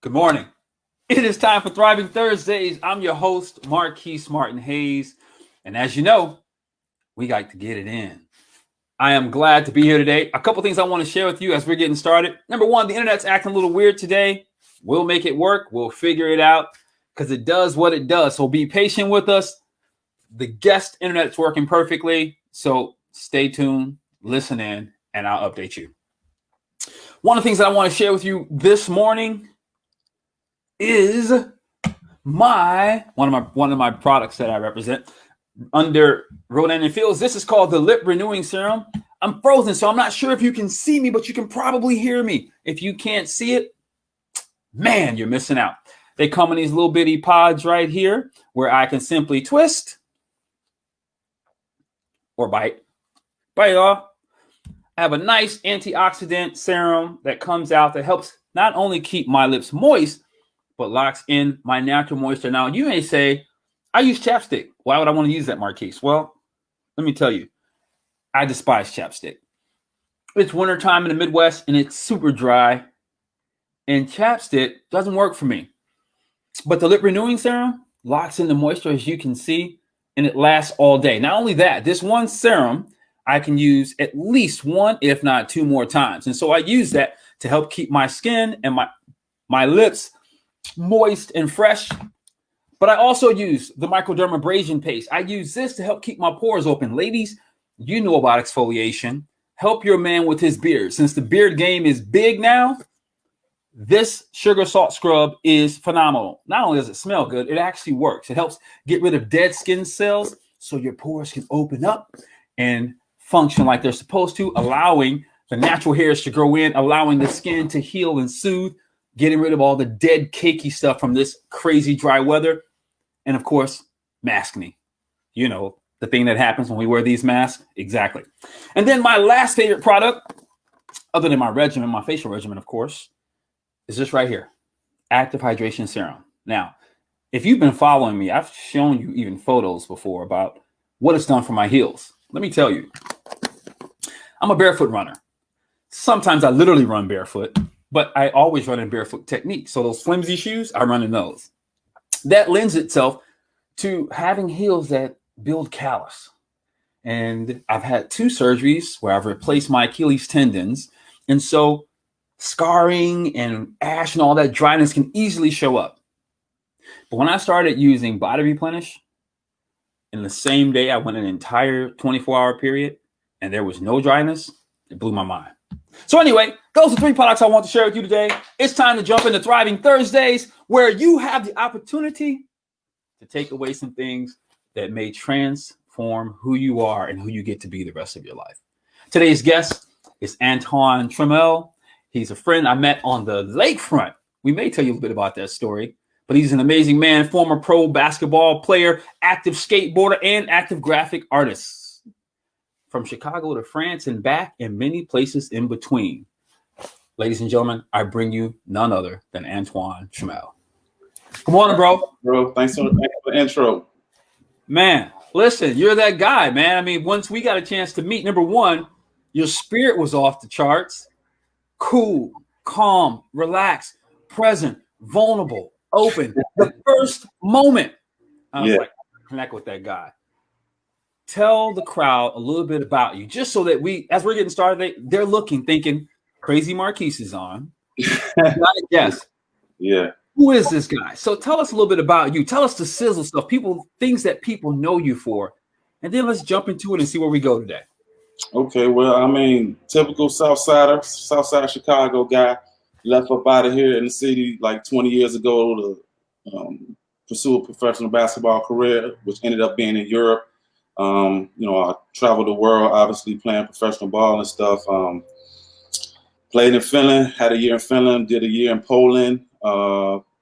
Good morning. It is time for Thriving Thursdays. I'm your host, Marquise Martin Hayes. And as you know, we like to get it in. I am glad to be here today. A couple things I want to share with you as we're getting started. Number one, the internet's acting a little weird today. We'll make it work. We'll figure it out because it does what it does. So be patient with us. The guest internet's working perfectly. So stay tuned, listen in, and I'll update you. One of the things that I want to share with you this morning is one of my products that I represent under Rodan & Fields. This is called the Lip Renewing Serum. I'm frozen, so I'm not sure if you can see me, but you can probably hear me. If you can't see it, man, you're missing out. They come in these little bitty pods right here where I can simply twist or bite it off. I have a nice antioxidant serum that comes out that helps not only keep my lips moist, but locks in my natural moisture. Now, you may say, I use chapstick. Why would I want to use that, Marquise? Well, let me tell you, I despise chapstick. It's wintertime in the Midwest, and it's super dry, and chapstick doesn't work for me. But the Lip Renewing Serum locks in the moisture, as you can see, and it lasts all day. Not only that, this one serum I can use at least one, if not two more times. And so I use that to help keep my skin and my lips moist and fresh. But I also use the microdermabrasion paste. I use this to help keep my pores open. Ladies, you know about exfoliation. Help your man with his beard. Since the beard game is big now, this sugar salt scrub is phenomenal. Not only does it smell good, it actually works. It helps get rid of dead skin cells so your pores can open up and function like they're supposed to, allowing the natural hairs to grow in, allowing the skin to heal and soothe, getting rid of all the dead, cakey stuff from this crazy dry weather. And of course, maskne. You know, the thing that happens when we wear these masks. Exactly. And then my last favorite product, other than my regimen, my facial regimen, of course, is this right here, Active Hydration Serum. Now, if you've been following me, I've shown you even photos before about what it's done for my heels. Let me tell you, I'm a barefoot runner. Sometimes I literally run barefoot, but I always run in barefoot technique. So those flimsy shoes, I run in those. That lends itself to having heels that build callus. And I've had 2 surgeries where I've replaced my Achilles tendons. And so scarring and ash and all that dryness can easily show up. But when I started using Body Replenish, in the same day, I went an entire 24-hour period and there was no dryness. It blew my mind. So anyway, those are 3 products I want to share with you today. It's time to jump into Thriving Thursdays, where you have the opportunity to take away some things that may transform who you are and who you get to be the rest of your life. Today's guest is AntwonTremell. He's a friend I met on the lakefront. We may tell you a little bit about that story, but he's an amazing man, former pro basketball player, active skateboarder, and active graphic artist. From Chicago to France and back, and many places in between. Ladies and gentlemen, I bring you none other than AntwonTremell. Good morning, bro. Bro, thanks for the intro. Man, listen, you're that guy, man. I mean, once we got a chance to meet, number one, your spirit was off the charts. Cool, calm, relaxed, present, vulnerable, open. The first moment, I was like, connect with that guy. Tell the crowd a little bit about you, just so that as we're getting started, they're looking, thinking, crazy Marquise is on. Yes. Yeah. Who is this guy? So tell us a little bit about you. Tell us the sizzle stuff, things that people know you for. And then let's jump into it and see where we go today. Okay, well, I mean, typical Southside Chicago guy. Left up out of here in the city like 20 years ago to pursue a professional basketball career, which ended up being in Europe. I traveled the world, obviously playing professional ball and stuff. Played in Finland, had a year in Finland, did a year in Poland,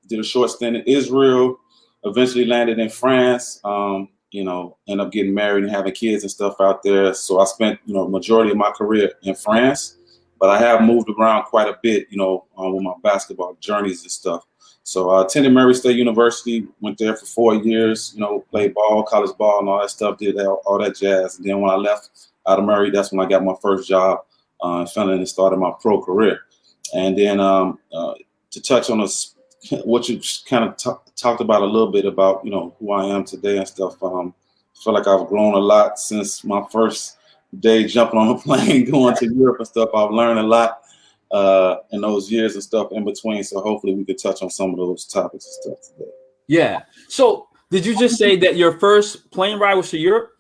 did a short stint in Israel, eventually landed in France, ended up getting married and having kids and stuff out there. So I spent, majority of my career in France, but I have moved around quite a bit, with my basketball journeys and stuff. So I attended Murray State University, went there for 4 years, played ball, college ball and all that stuff, did all that jazz. And then when I left out of Murray, that's when I got my first job in Finland and started my pro career. And then to touch on a what you kind of talked about a little bit about, who I am today and stuff. I feel like I've grown a lot since my first day jumping on a plane going to Europe and stuff. I've learned a lot in those years and stuff in between. So hopefully we could touch on some of those topics and stuff today. Yeah. So did you just say that your first plane ride was to Europe?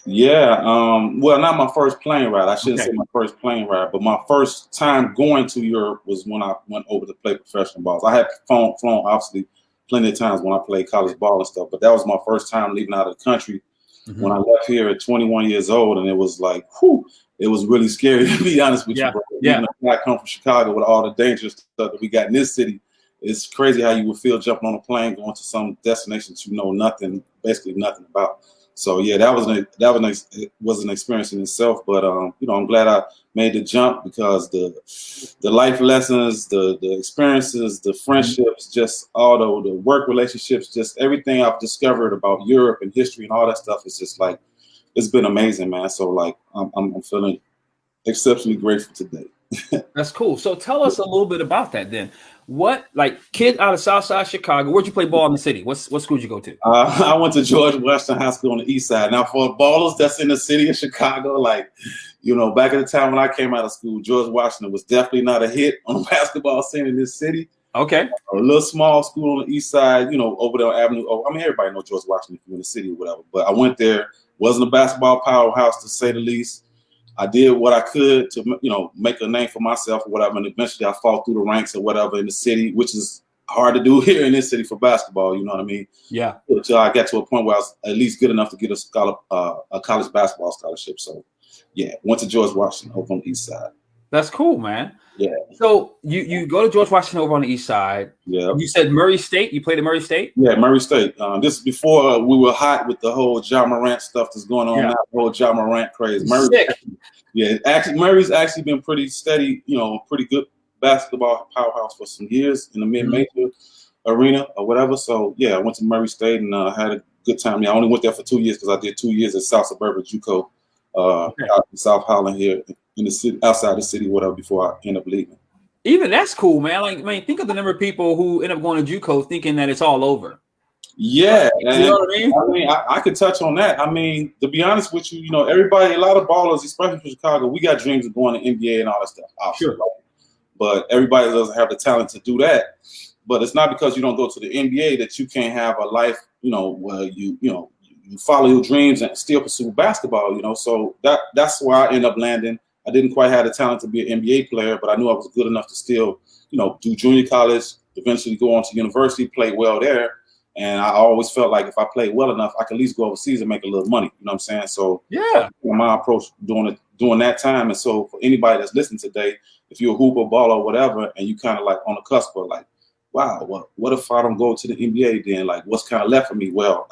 Yeah. Well, not my first plane ride. I shouldn't say my first plane ride, but my first time going to Europe was when I went over to play professional balls. I had flown obviously plenty of times when I played college ball and stuff, but that was my first time leaving out of the country when I left here at 21 years old. And it was like, whew, it was really scary, to be honest with you, bro. Even though I come from Chicago with all the dangerous stuff that we got in this city, it's crazy how you would feel jumping on a plane going to some destination that you know nothing, basically nothing about. So yeah, that was an experience in itself. But I'm glad I made the jump because the life lessons, the experiences, the friendships, just all the work relationships, just everything I've discovered about Europe and history and all that stuff is just like, it's been amazing, man. So like I'm feeling exceptionally grateful today. That's cool. So tell us a little bit about that then. What, like, kid out of Southside Chicago, where'd you play ball in the city? What school did you go to? I went to George Washington High School on the east side. Now for ballers that's in the city of Chicago, like, back at the time when I came out of school, George Washington was definitely not a hit on the basketball scene in this city. Okay. A little small school on the east side, over there on Avenue. I mean, everybody knows George Washington if you're in the city or whatever. But I went there, wasn't a basketball powerhouse to say the least. I did what I could to, make a name for myself or whatever. And eventually I fought through the ranks or whatever in the city, which is hard to do here in this city for basketball. You know what I mean? Yeah. Until I got to a point where I was at least good enough to get a college basketball scholarship. So, yeah, went to George Washington over on the east side. That's cool, man. Yeah. So you go to George Washington over on the east side. Yeah. You said Murray State. You played at Murray State? Yeah, Murray State. This is before we were hot with the whole Ja Morant stuff that's going on now, the whole Ja Morant craze. Murray's actually been pretty steady, pretty good basketball powerhouse for some years in the mid-major arena or whatever. So, yeah, I went to Murray State and had a good time. Yeah, I only went there for 2 years because I did 2 years at South Suburban JUCO out in South Holland here in the city, outside the city, whatever, before I end up leaving. Even that's cool, man. Like, I mean, think of the number of people who end up going to JUCO thinking that it's all over. Yeah, you know what I mean? I could touch on that. I mean, to be honest with you, everybody, a lot of ballers, especially from Chicago, we got dreams of going to NBA and all that stuff. Obviously. Sure. But everybody doesn't have the talent to do that. But it's not because you don't go to the NBA that you can't have a life, where you follow your dreams and still pursue basketball, So that's where I end up landing. I didn't quite have the talent to be an NBA player, but I knew I was good enough to still, do junior college, eventually go on to university, play well there. And I always felt like if I played well enough, I could at least go overseas and make a little money. You know what I'm saying? So yeah, my approach during that time. And so for anybody that's listening today, if you're a hooper, baller, or whatever, and you kind of like on the cusp of like, wow, what if I don't go to the NBA then? Like, what's kind of left for me? Well,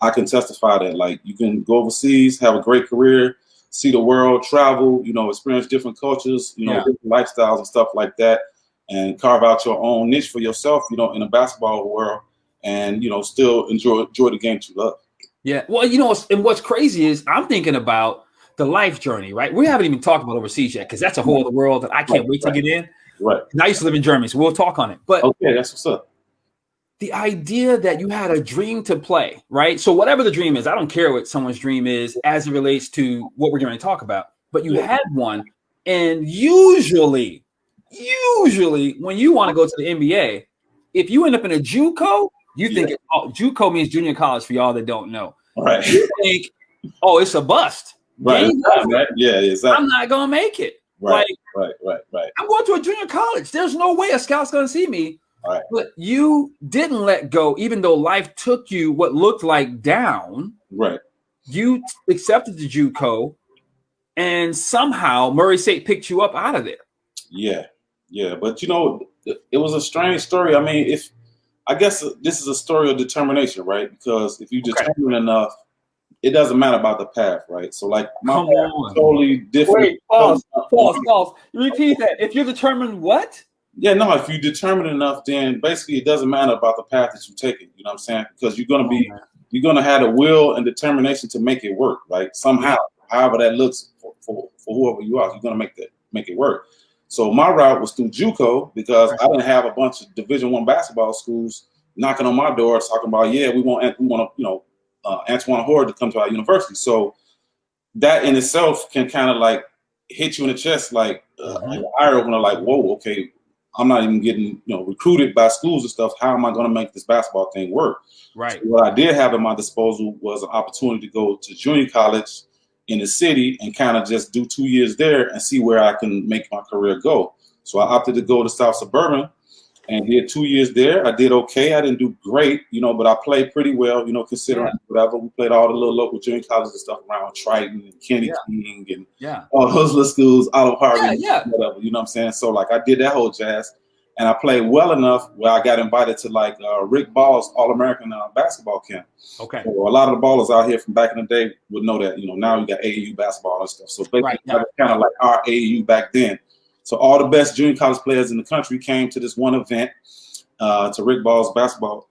I can testify that like you can go overseas, have a great career, see the world, travel, experience different cultures, different lifestyles and stuff like that, and carve out your own niche for yourself, in the basketball world. And still enjoy the game you love. Yeah, well, and what's crazy is I'm thinking about the life journey, right? We haven't even talked about overseas yet because that's a whole other world that I can't wait to get in. Right. And I used to live in Germany, so we'll talk on it. But okay, that's what's up. The idea that you had a dream to play, right? So whatever the dream is, I don't care what someone's dream is as it relates to what we're going to talk about. But you had one, and usually when you want to go to the NBA, if you end up in a JUCO. You think JUCO means junior college for y'all that don't know. Right. You think, it's a bust. Right. Yeah, exactly. I'm not gonna make it. Right. Right. I'm going to a junior college. There's no way a scout's gonna see me. Right. But you didn't let go, even though life took you what looked like down. Right. You accepted the JUCO, and somehow Murray State picked you up out of there. Yeah. But it was a strange story. I mean, I guess this is a story of determination, right? Because if you determine enough, it doesn't matter about the path, right? So like my path is totally different. Wait, pause. Repeat that. If you're determined what? Yeah, no, if you determine enough, then basically it doesn't matter about the path that you're taking. You know what I'm saying? Because you're gonna have the will and determination to make it work, right? Somehow, however that looks for whoever you are, you're gonna make it work. So my route was through JUCO because I didn't have a bunch of Division I basketball schools knocking on my door talking about, yeah, we want Antoine Horde to come to our university. So that in itself can kind of like hit you in the chest, like an eye opener, like, whoa, okay, I'm not even getting recruited by schools and stuff. How am I going to make this basketball thing work? Right. So what I did have at my disposal was an opportunity to go to junior college in the city and kind of just do 2 years there and see where I can make my career go. So I opted to go to South Suburban and did 2 years there. I did okay. I didn't do great, but I played pretty well, considering whatever. We played all the little local junior colleges and stuff around Triton and Kenny King and all those little schools, Olive Harvey, whatever, you know what I'm saying? So like I did that whole jazz. And I played well enough where I got invited to like Rick Ball's All-American basketball camp. Okay. So a lot of the ballers out here from back in the day would know that, now you got AAU basketball and stuff. So basically kind of like our AAU back then. So all the best junior college players in the country came to this one event, to Rick Ball's basketball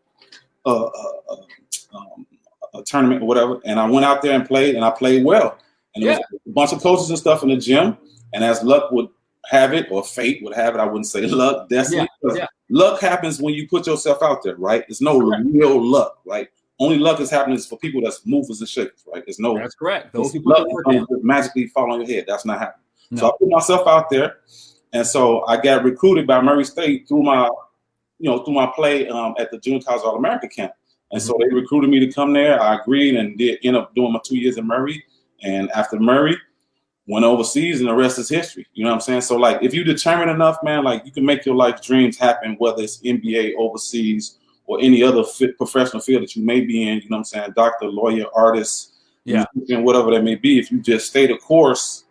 tournament or whatever. And I went out there and played, and I played well. And there was a bunch of coaches and stuff in the gym. And as luck would have it, or fate would have it, I wouldn't say luck, destiny. Luck happens when you put yourself out there, right? It's no real luck, right? Only luck is happening is for people that's movers and shakers, right? It's no. That's correct. Those people luck magically fall on your head. That's not happening. No. So I put myself out there, and so I got recruited by Murray State through my play at the Junior College All-America camp. And so they recruited me to come there. I agreed and did end up doing my 2 years in Murray. And after Murray, went overseas, and the rest is history. You know what I'm saying? So like, if you determine enough, man, like you can make your life dreams happen, whether it's NBA, overseas, or any other professional field that you may be in. You know what I'm saying? Doctor, lawyer, artist, and whatever that may be. If you just stay the course,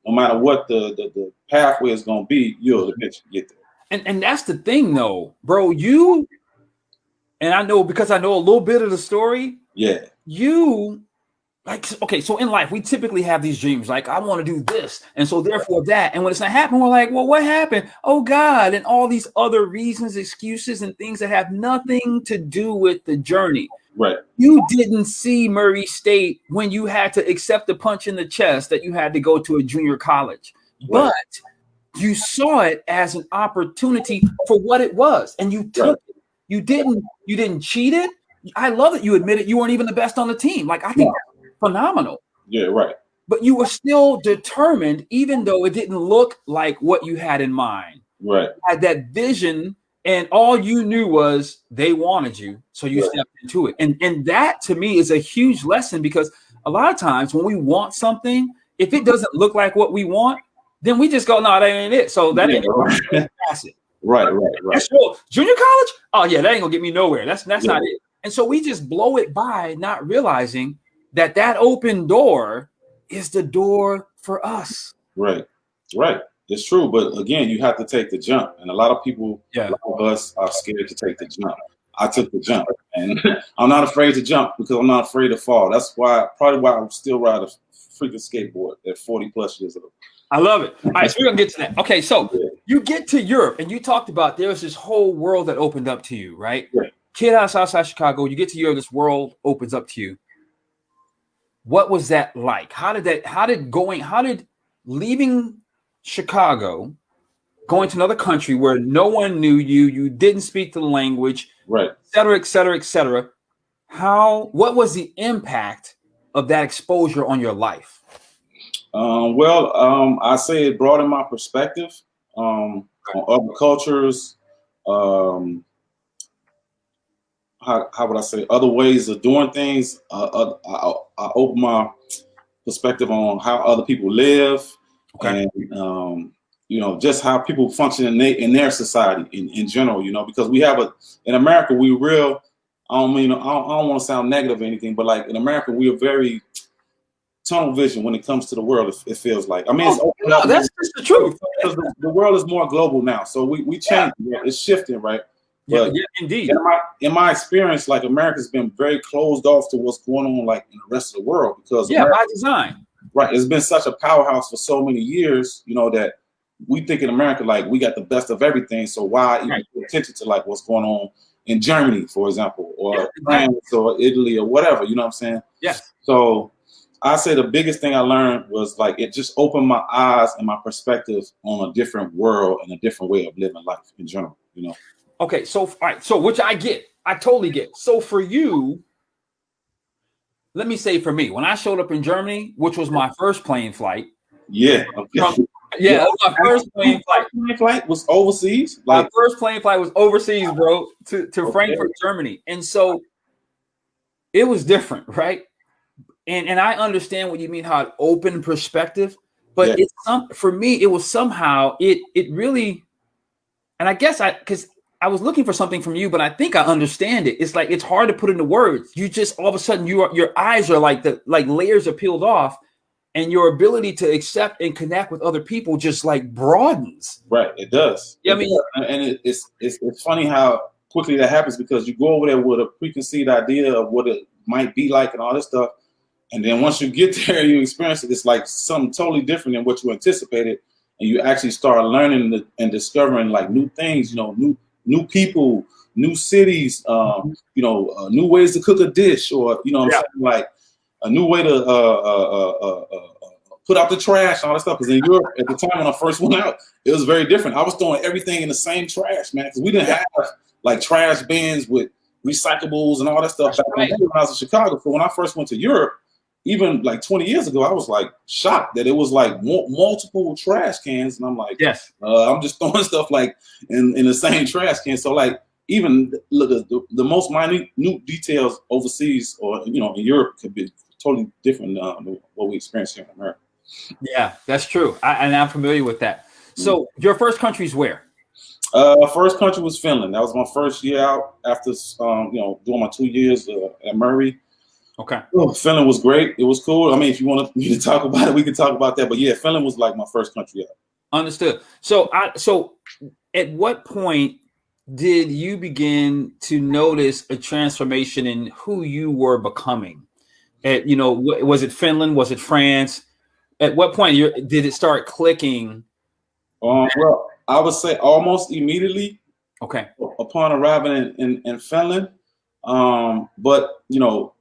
no matter what the pathway is going to be, you'll eventually get there. And that's the thing, though, bro. And I know because I know a little bit of the story. Yeah. Okay, so in life, we typically have these dreams, like, I want to do this, and so therefore that. And when it's not happening, we're like, well, what happened? Oh, God, and all these other reasons, excuses, and things that have nothing to do with the journey. Right. You didn't see Murray State when you had to accept the punch in the chest that you had to go to a junior college. Right. But you saw it as an opportunity for what it was, and you took it. You didn't cheat it. I love that you admitted you weren't even the best on the team. Like, I think that's phenomenal. Yeah, right. But you were still determined, even though it didn't look like what you had in mind. Right. You had that vision, and all you knew was they wanted you, so you stepped into it. And that, to me, is a huge lesson, because a lot of times when we want something, if it doesn't look like what we want, then we just go, no, that ain't it. So that ain't it. Pass it. Right. That's cool. Junior college? Oh, yeah, that ain't going to get me nowhere. That's not it. And so we just blow it by, not realizing that open door is the door for us. Right. It's true. But again, you have to take the jump. And a lot of people, a lot of us are scared to take the jump. I took the jump, and I'm not afraid to jump because I'm not afraid to fall. That's probably why I'm still riding a freaking skateboard at 40 plus years old. I love it. All right, so we're going to get to that. Okay, so you get to Europe, and you talked about there was this whole world that opened up to you, right? Right. Kid out of Southside Chicago, you get to Europe, this world opens up to you. What was that like? How did leaving Chicago, going to another country where no one knew you didn't speak the language, right, et cetera, what was the impact of that exposure on your life? I say it broadened my perspective on other cultures. How would I say, other ways of doing things. I opened my perspective on how other people live, and just how people function in their society in general. Because we have in America, we real. I don't want to sound negative or anything, but like in America, we are very tunnel vision when it comes to the world. It feels like. I mean, that's just the truth. Because the world is more global now, so we change. Yeah. It's shifting, right? But indeed. In my experience, like America's been very closed off to what's going on, like in the rest of the world, because by design, right? It's been such a powerhouse for so many years, that we think in America like we got the best of everything. So why even pay attention to like what's going on in Germany, for example, or France or Italy or whatever? You know what I'm saying? Yes. So I say the biggest thing I learned was like it just opened my eyes and my perspective on a different world and a different way of living life in general. You know. Okay, so all right, so which I get, I totally get. So for you, let me say for me, when I showed up in Germany, which was my first plane flight, Yeah. Okay. yeah, that was my first plane flight. Plane flight was overseas. My Like, first plane flight was overseas, bro, to okay. Frankfurt, Germany, and so it was different, right? And I understand what you mean, how it opened perspective, but Yeah. it's for me, it was somehow it really, and I guess because I was looking for something from you, but I think I understand it. It's like it's hard to put into words. You just all of a sudden your eyes are like layers are peeled off, and your ability to accept and connect with other people just like broadens. Right. It does. Yeah, I mean, and it's funny how quickly that happens because you go over there with a preconceived idea of what it might be like and all this stuff. And then once you get there, you experience it. It's like something totally different than what you anticipated, and you actually start learning and discovering like new things. You know, new people, new cities. New ways to cook a dish, or you know, what I'm saying, like a new way to put out the trash and all that stuff. Because in Europe, at the time when I first went out, it was very different. I was throwing everything in the same trash, man, because we didn't have like trash bins with recyclables and all that stuff back then when I was in Chicago. So when I first went to Europe, even like 20 years ago, I was like shocked that it was like multiple trash cans. And I'm like, yes, I'm just throwing stuff like in the same trash can. So like even look, the most minute details overseas or, you know, in Europe could be totally different than what we experience here in America. Yeah, that's true. And I'm familiar with that. So your first country's where? First country was Finland. That was my first year out after, doing my 2 years at Murray. Okay. Oh, Finland was great. It was cool. I mean, if you want me to talk about it, we can talk about that. But yeah, Finland was like my first country out. Understood. So at what point did you begin to notice a transformation in who you were becoming? Was it Finland? Was it France? At what point did it start clicking? Well, I would say almost immediately. Okay. Upon arriving in Finland. But, you know,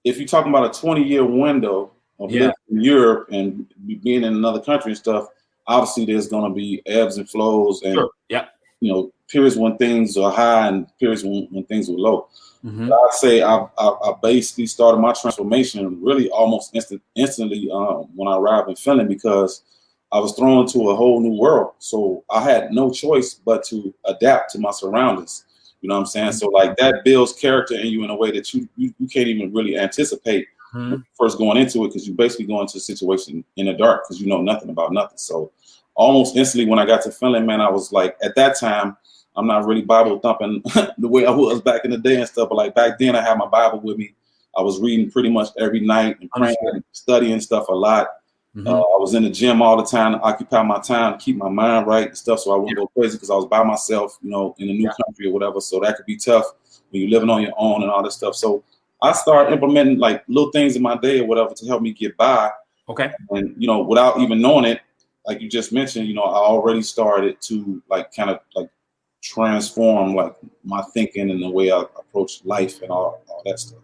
if you're talking about a 20-year window of living in Europe and being in another country and stuff, obviously there's going to be ebbs and flows and, you know, periods when things are high and periods when things were low. Mm-hmm. I'd say I basically started my transformation really almost instantly when I arrived in Finland, because I was thrown into a whole new world. So I had no choice but to adapt to my surroundings. You know what I'm saying? So like that builds character in you in a way that you can't even really anticipate first going into it, because you basically go into a situation in the dark because you know nothing about nothing. So almost instantly when I got to Finland, man, I was like, at that time, I'm not really Bible thumping the way I was back in the day and stuff. But like back then I had my Bible with me. I was reading pretty much every night and praying and studying stuff a lot. Mm-hmm. I was in the gym all the time to occupy my time, to keep my mind right and stuff, so I wouldn't go crazy, because I was by myself, you know, in a new country or whatever. So that could be tough when you're living on your own and all this stuff. So I started implementing like little things in my day or whatever to help me get by. Okay. And, you know, without even knowing it, like you just mentioned, you know, I already started to like kind of like transform like my thinking and the way I approach life and all that stuff.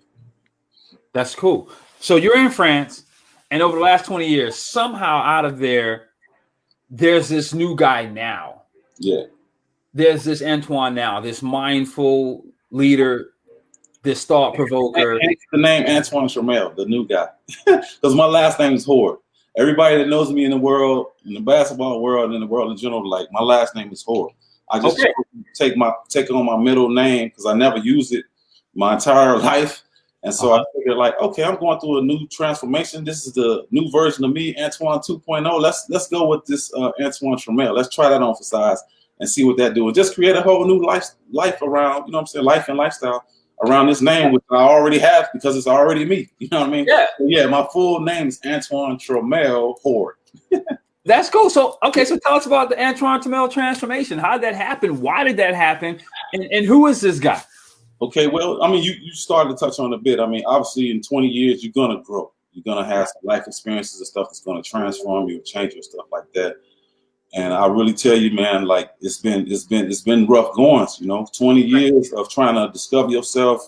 That's cool. So you're in France. And over the last 20 years, somehow out of there's this new guy now. Yeah. There's this Antoine now, this mindful leader, this thought provoker. The name AntwonTremell, the new guy, because my last name is Horde. Everybody that knows me in the world, in the basketball world, and in the world in general, like my last name is Horde. I just take on my middle name because I never used it my entire life. And so I figured, like, okay, I'm going through a new transformation. This is the new version of me, Antoine 2.0. Let's go with this AntwonTremell. Let's try that on for size and see what that do. And just create a whole new life around, you know what I'm saying, life and lifestyle around this name, which I already have because it's already me. You know what I mean? Yeah. So yeah, my full name is AntwonTremell Horde. That's cool. So tell us about the AntwonTremell transformation. How did that happen? Why did that happen? And who is this guy? Okay, well, I mean, you started to touch on it a bit. I mean, obviously, in 20 years, you're gonna grow. You're gonna have some life experiences and stuff that's gonna transform you, change you, stuff like that. And I really tell you, man, like it's been rough goings. You know, 20 years of trying to discover yourself,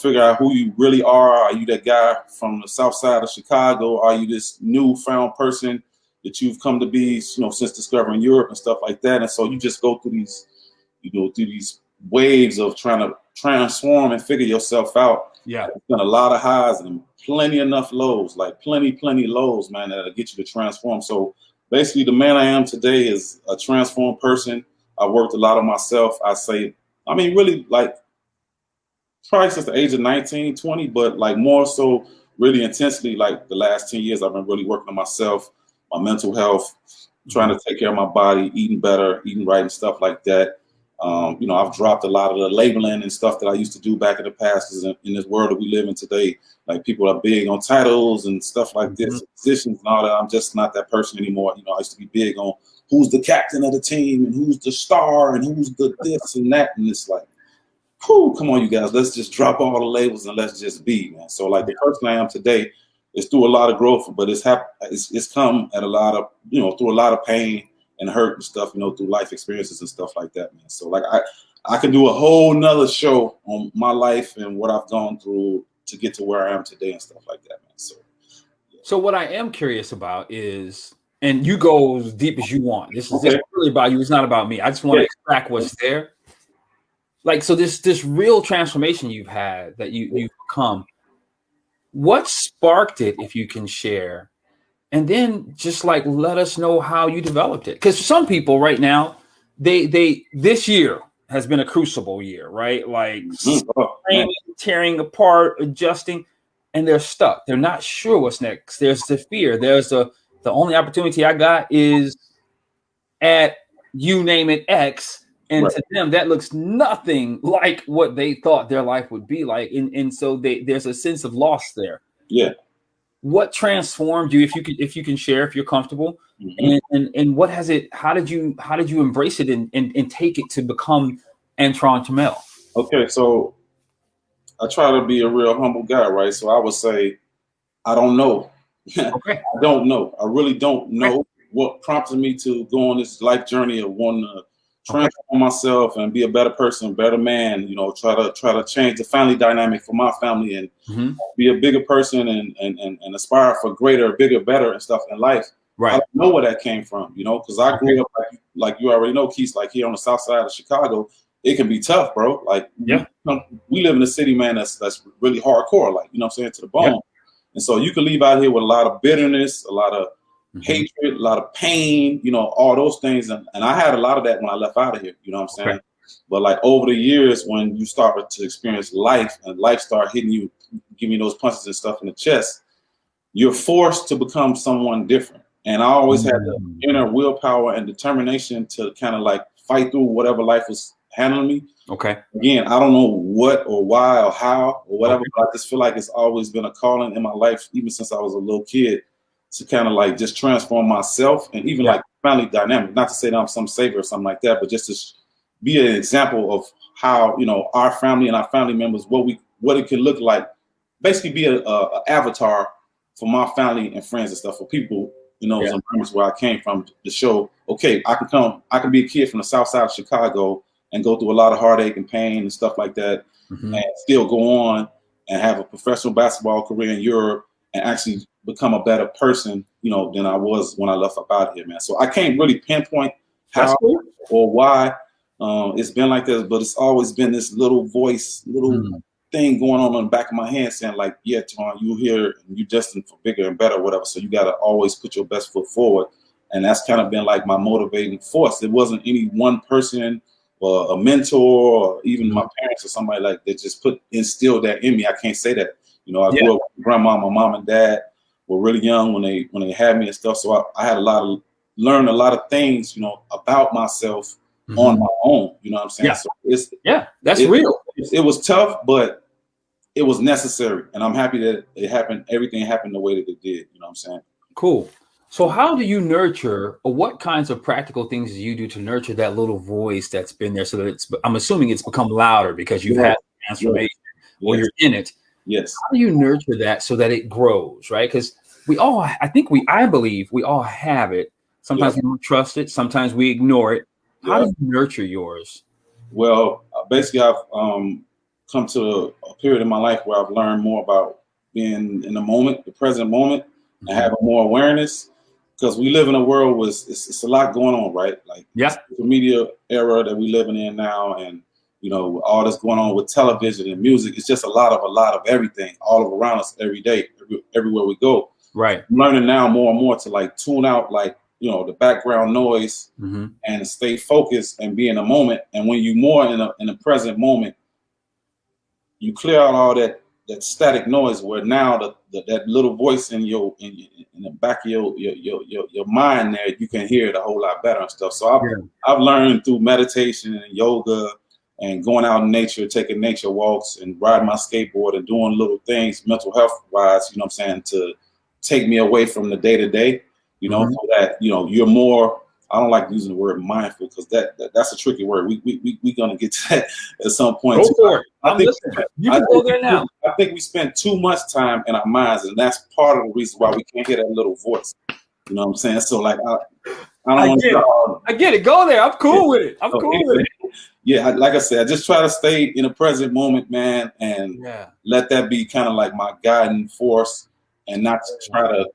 figure out who you really are. Are you that guy from the south side of Chicago? Are you this newfound person that you've come to be, since discovering Europe and stuff like that? And so you just go through these waves of trying to transform and figure yourself out. Yeah. There's been a lot of highs and plenty enough lows, like plenty lows, man, that'll get you to transform. So basically the man I am today is a transformed person. I worked a lot on myself. Really, like, probably since the age of 19, 20, but like more so really intensely, like the last 10 years, I've been really working on myself, my mental health, trying to take care of my body, eating better, eating right and stuff like that. I've dropped a lot of the labeling and stuff that I used to do back in the past, because in this world that we live in today, like, people are big on titles and stuff like this, positions and all that. I'm just not that person anymore. I used to be big on who's the captain of the team and who's the star and who's the this and that. And it's like, whew, come on, you guys, let's just drop all the labels and let's just be, man. So like the person I am today is through a lot of growth, but it's come at a lot of, through a lot of pain and hurt and stuff, through life experiences and stuff like that, man. So like I can do a whole nother show on my life and what I've gone through to get to where I am today and stuff like that, man. So yeah. So what I am curious about is, and you go as deep as you want. This is really about you. It's not about me. I just want to extract what's there. Like, so this real transformation you've had, that you've become, what sparked it, if you can share? And then just like let us know how you developed it. Because some people right now, this year has been a crucible year, right? Like tearing apart, adjusting, and they're stuck. They're not sure what's next. There's the fear. There's the only opportunity I got is at, you name it, X. And to them, that looks nothing like what they thought their life would be like. And so there's a sense of loss there. Yeah. What transformed you, if you can share, if you're comfortable, and what has it, how did you embrace it and take it to become AntwonTremell? Okay, so I try to be a real humble guy, right? So I would say, I don't know. Okay. I don't know. I really don't know what prompted me to go on this life journey of wanting to transform myself and be a better person, better man, try to change the family dynamic for my family and be a bigger person and aspire for greater, bigger, better and stuff in life. Right. I don't know where that came from, because I grew up, like you already know, Keith, like here on the south side of Chicago, it can be tough, bro. Like, we live in a city, man, that's really hardcore, like, to the bone. And so you can leave out here with a lot of bitterness, a lot of hatred, a lot of pain, all those things. And I had a lot of that when I left out of here, Okay. But like over the years, when you start to experience life and life start hitting you, giving you those punches and stuff in the chest, you're forced to become someone different. And I always had the inner willpower and determination to kind of like fight through whatever life was handling me. Okay. Again, I don't know what or why or how or whatever, but I just feel like it's always been a calling in my life, even since I was a little kid, to kind of like just transform myself and even like family dynamic. Not to say that I'm some savior or something like that, but just to be an example of how, our family and our family members, what it can look like. Basically be a avatar for my family and friends and stuff, for people, those environments where I came from, to show, okay, I can be a kid from the south side of Chicago and go through a lot of heartache and pain and stuff like that, and still go on and have a professional basketball career in Europe and actually become a better person, than I was when I left up out here, man. So I can't really pinpoint how or why it's been like this, but it's always been this little voice, thing going on the back of my head saying like, yeah, Twan, you here and you destined for bigger and better, whatever. So you got to always put your best foot forward. And that's kind of been like my motivating force. It wasn't any one person or a mentor or even my parents or somebody like that just instilled that in me. I can't say that. I grew up with grandma, my mom and dad were really young when they had me and stuff. So I had learned a lot of things, about myself on my own. You know what I'm saying? Yeah. So that's real. It was tough, but it was necessary. And I'm happy that it happened. Everything happened the way that it did. You know what I'm saying? Cool. So how do you nurture, or what kinds of practical things do you do to nurture that little voice that's been there, so that I'm assuming it's become louder because you've had transformation or you're in it. Yes. How do you nurture that so that it grows, right? Because I believe we all have it. Sometimes we don't trust it. Sometimes we ignore it. How do you nurture yours? Well, basically, come to a period in my life where I've learned more about being in the moment, the present moment, and having more awareness. Because we live in a world with it's a lot going on, right? Like Yeah. the media era that we living in now, and all that's going on with television and music. It's just a lot of everything all around us every day, everywhere we go. Right. I'm learning now more and more to like tune out like the background noise and stay focused and be in the moment. And when you're more in the present moment, you clear out all that static noise where now that little voice in the back of your mind there, you can hear it a whole lot better and stuff. So I've learned through meditation and yoga and going out in nature, taking nature walks and riding my skateboard and doing little things mental health wise, to take me away from the day to day, so that you're more. I don't like using the word mindful because that's a tricky word. We're gonna get to that at some point. Go for it. I'm listening. You can go there now. I think we spend too much time in our minds, and that's part of the reason why we can't hear that little voice. You know what I'm saying? So like, I get it. Go there. I'm cool with it. I'm cool with it. Yeah, like I said, I just try to stay in the present moment, man, and let that be kind of like my guiding force, and not to try to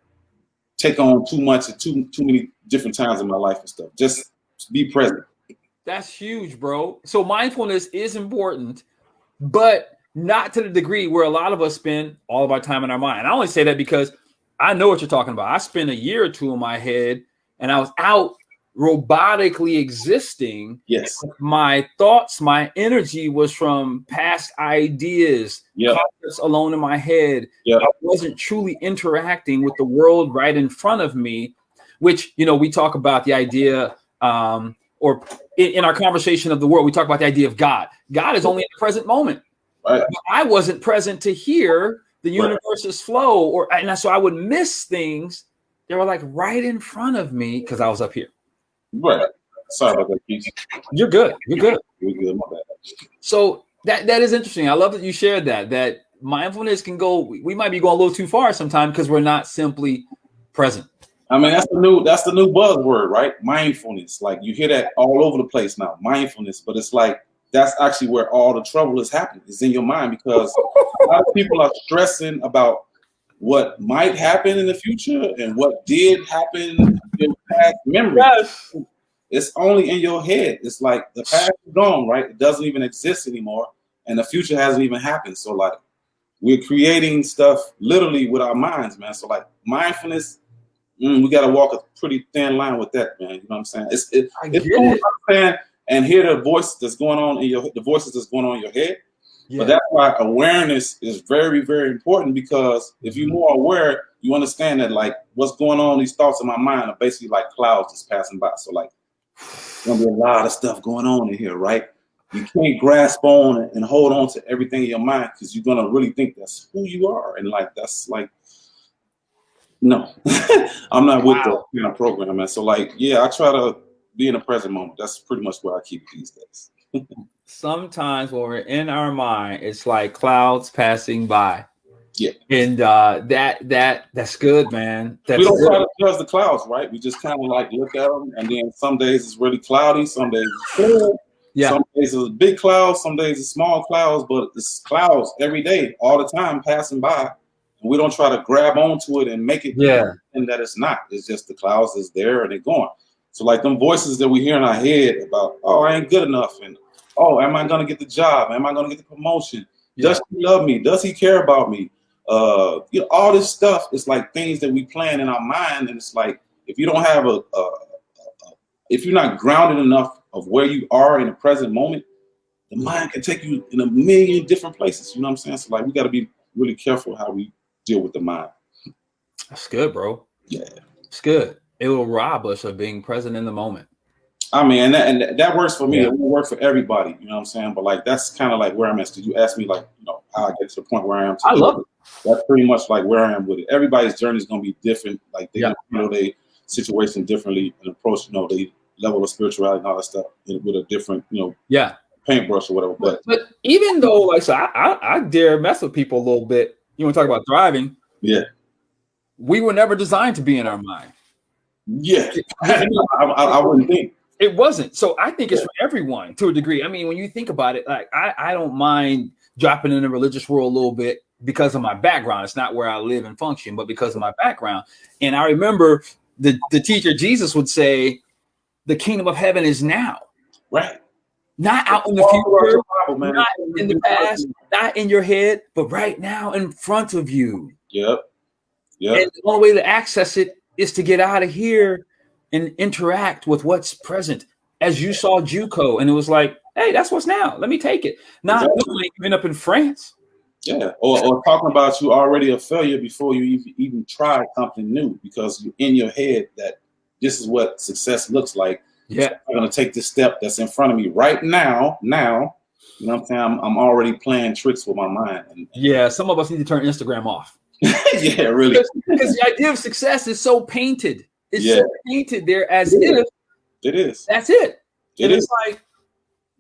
take on too much at too many different times in my life and stuff. Just be present. That's huge, bro. So mindfulness is important, but not to the degree where a lot of us spend all of our time in our mind. And I only say that because I know what you're talking about. I spent a year or two in my head, and I was out robotically existing. Yes. My thoughts, my energy was from past ideas, concepts alone in my head. I wasn't truly interacting with the world right in front of me, which, we talk about the idea, or in our conversation of the world, we talk about the idea of God. God is only in the present moment. Right. I wasn't present to hear the universe's flow, and so I would miss things. They were like right in front of me because I was up here. Right. Sorry about that, Keith. You're good. You're good. You're good. My bad. So that is interesting. I love that you shared that mindfulness can go. We might be going a little too far sometimes because we're not simply present. I mean, that's the new buzzword, right? Mindfulness. Like you hear that all over the place now, mindfulness. But it's like that's actually where all the trouble is happening. It's in your mind because a lot of people are stressing about what might happen in the future and what did happen in past memories. Yes. It's only in your head. It's like the past is gone, right? It doesn't even exist anymore, and the future hasn't even happened. So like we're creating stuff literally with our minds, man. So like mindfulness, we got to walk a pretty thin line with that, man. You know what I'm saying? It's cool, understand and hear the voice that's going on the voices that's going on in your head. Yeah. But that's why awareness is very, very important, because if you're more aware, you understand that like what's going on, these thoughts in my mind are basically like clouds just passing by. So like there's gonna be a lot of stuff going on in here, right? You can't grasp on and hold on to everything in your mind because you're gonna really think that's who you are. And like that's like no, I'm not with that kind of program, man. So like, yeah, I try to be in the present moment. That's pretty much where I keep it these days. Sometimes when we're in our mind, it's like clouds passing by. Yeah. And that's good, man. We don't try to judge the clouds, right? We just kind of like look at them, and then some days it's really cloudy, some days it's clear. Yeah. Some days it's big clouds, some days it's small clouds, but it's clouds every day, all the time passing by. And we don't try to grab onto it and make it and that it's not. It's just the clouds is there and they're going. So like them voices that we hear in our head about, oh, I ain't good enough, and oh, am I gonna get the job? Am I gonna get the promotion? Does he love me? Does he care about me? All this stuff is like things that we plan in our mind, and it's like if you don't have if you're not grounded enough of where you are in the present moment, the mind can take you in a million different places. You know what I'm saying? So like we got to be really careful how we deal with the mind. That's good, bro. Yeah, it's good. It will rob us of being present in the moment. I mean, and that works for me. Yeah. It will work for everybody. You know what I'm saying? But like that's kind of like where I'm at. Did you ask me like how I get to the point where I am today? I love it. That's pretty much like where I am with it. Everybody's journey is going to be different. Like they their situation differently and approach the level of spirituality and all that stuff with a different paintbrush or whatever. But even though like so, I dare mess with people a little bit. You want to talk about thriving? Yeah, we were never designed to be in our mind. Yeah, I wouldn't think. It wasn't. So I think it's for everyone to a degree. I mean, when you think about it, like I don't mind dropping in the religious world a little bit because of my background. It's not where I live and function, but because of my background. And I remember the teacher Jesus would say, the kingdom of heaven is now. Right. Not out in the future, not in the past, not in your head, but right now in front of you. Yep. And the only way to access it is to get out of here and interact with what's present. As you saw JUCO, and it was like, hey, that's what's now. Let me take it. Not knowing you've been up in France. Yeah, or talking about you already a failure before you even tried something new, because you're in your head that this is what success looks like. Yeah, so I'm going to take this step that's in front of me right now. You know what I'm saying? I'm already playing tricks with my mind. Yeah, some of us need to turn Instagram off. Yeah, really. Because the idea of success is so painted. It's so painted there as if it is. That's it. It is. It's like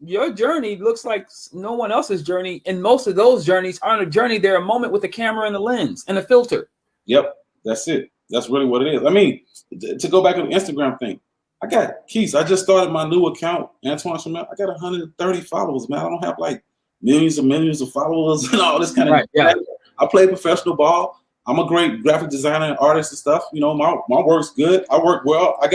your journey looks like no one else's journey. And most of those journeys aren't a journey. They're a moment with a camera and a lens and a filter. Yep, that's it. That's really what it is. I mean, to go back to the Instagram thing, I got Keith. I just started my new account, AntwonTremell. I got 130 followers, man. I don't have like millions of followers and all this kind of. Yeah. I play professional ball. I'm a great graphic designer and artist and stuff. You know, my work's good. I work well. I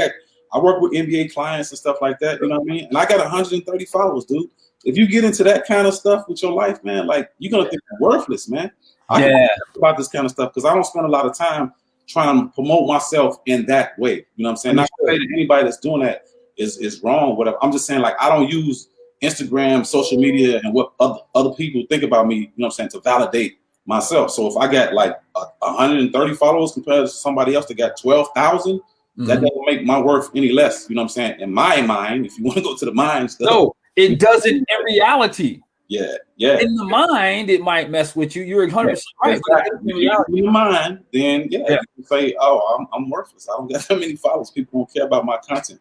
work with NBA clients and stuff like that. You know what I mean? And I got 130 followers, dude. If you get into that kind of stuff with your life, man, like you're gonna think you're worthless, man. I can talk about this kind of stuff because I don't spend a lot of time trying to promote myself in that way. You know what I'm saying? Not to say that anybody that's doing that is wrong, whatever. I'm just saying, like, I don't use Instagram, social media, and what other people think about me, you know what I'm saying, to validate myself. So if I got like 130 followers compared to somebody else that got 12,000, that doesn't make my worth any less. You know what I'm saying? In my mind, if you want to go to the mind stuff. No, it doesn't in reality. Yeah. In the mind, it might mess with you. You're 100% right. Exactly. In your mind, then you can say, "Oh, I'm worthless. I don't got that many followers. People don't care about my content."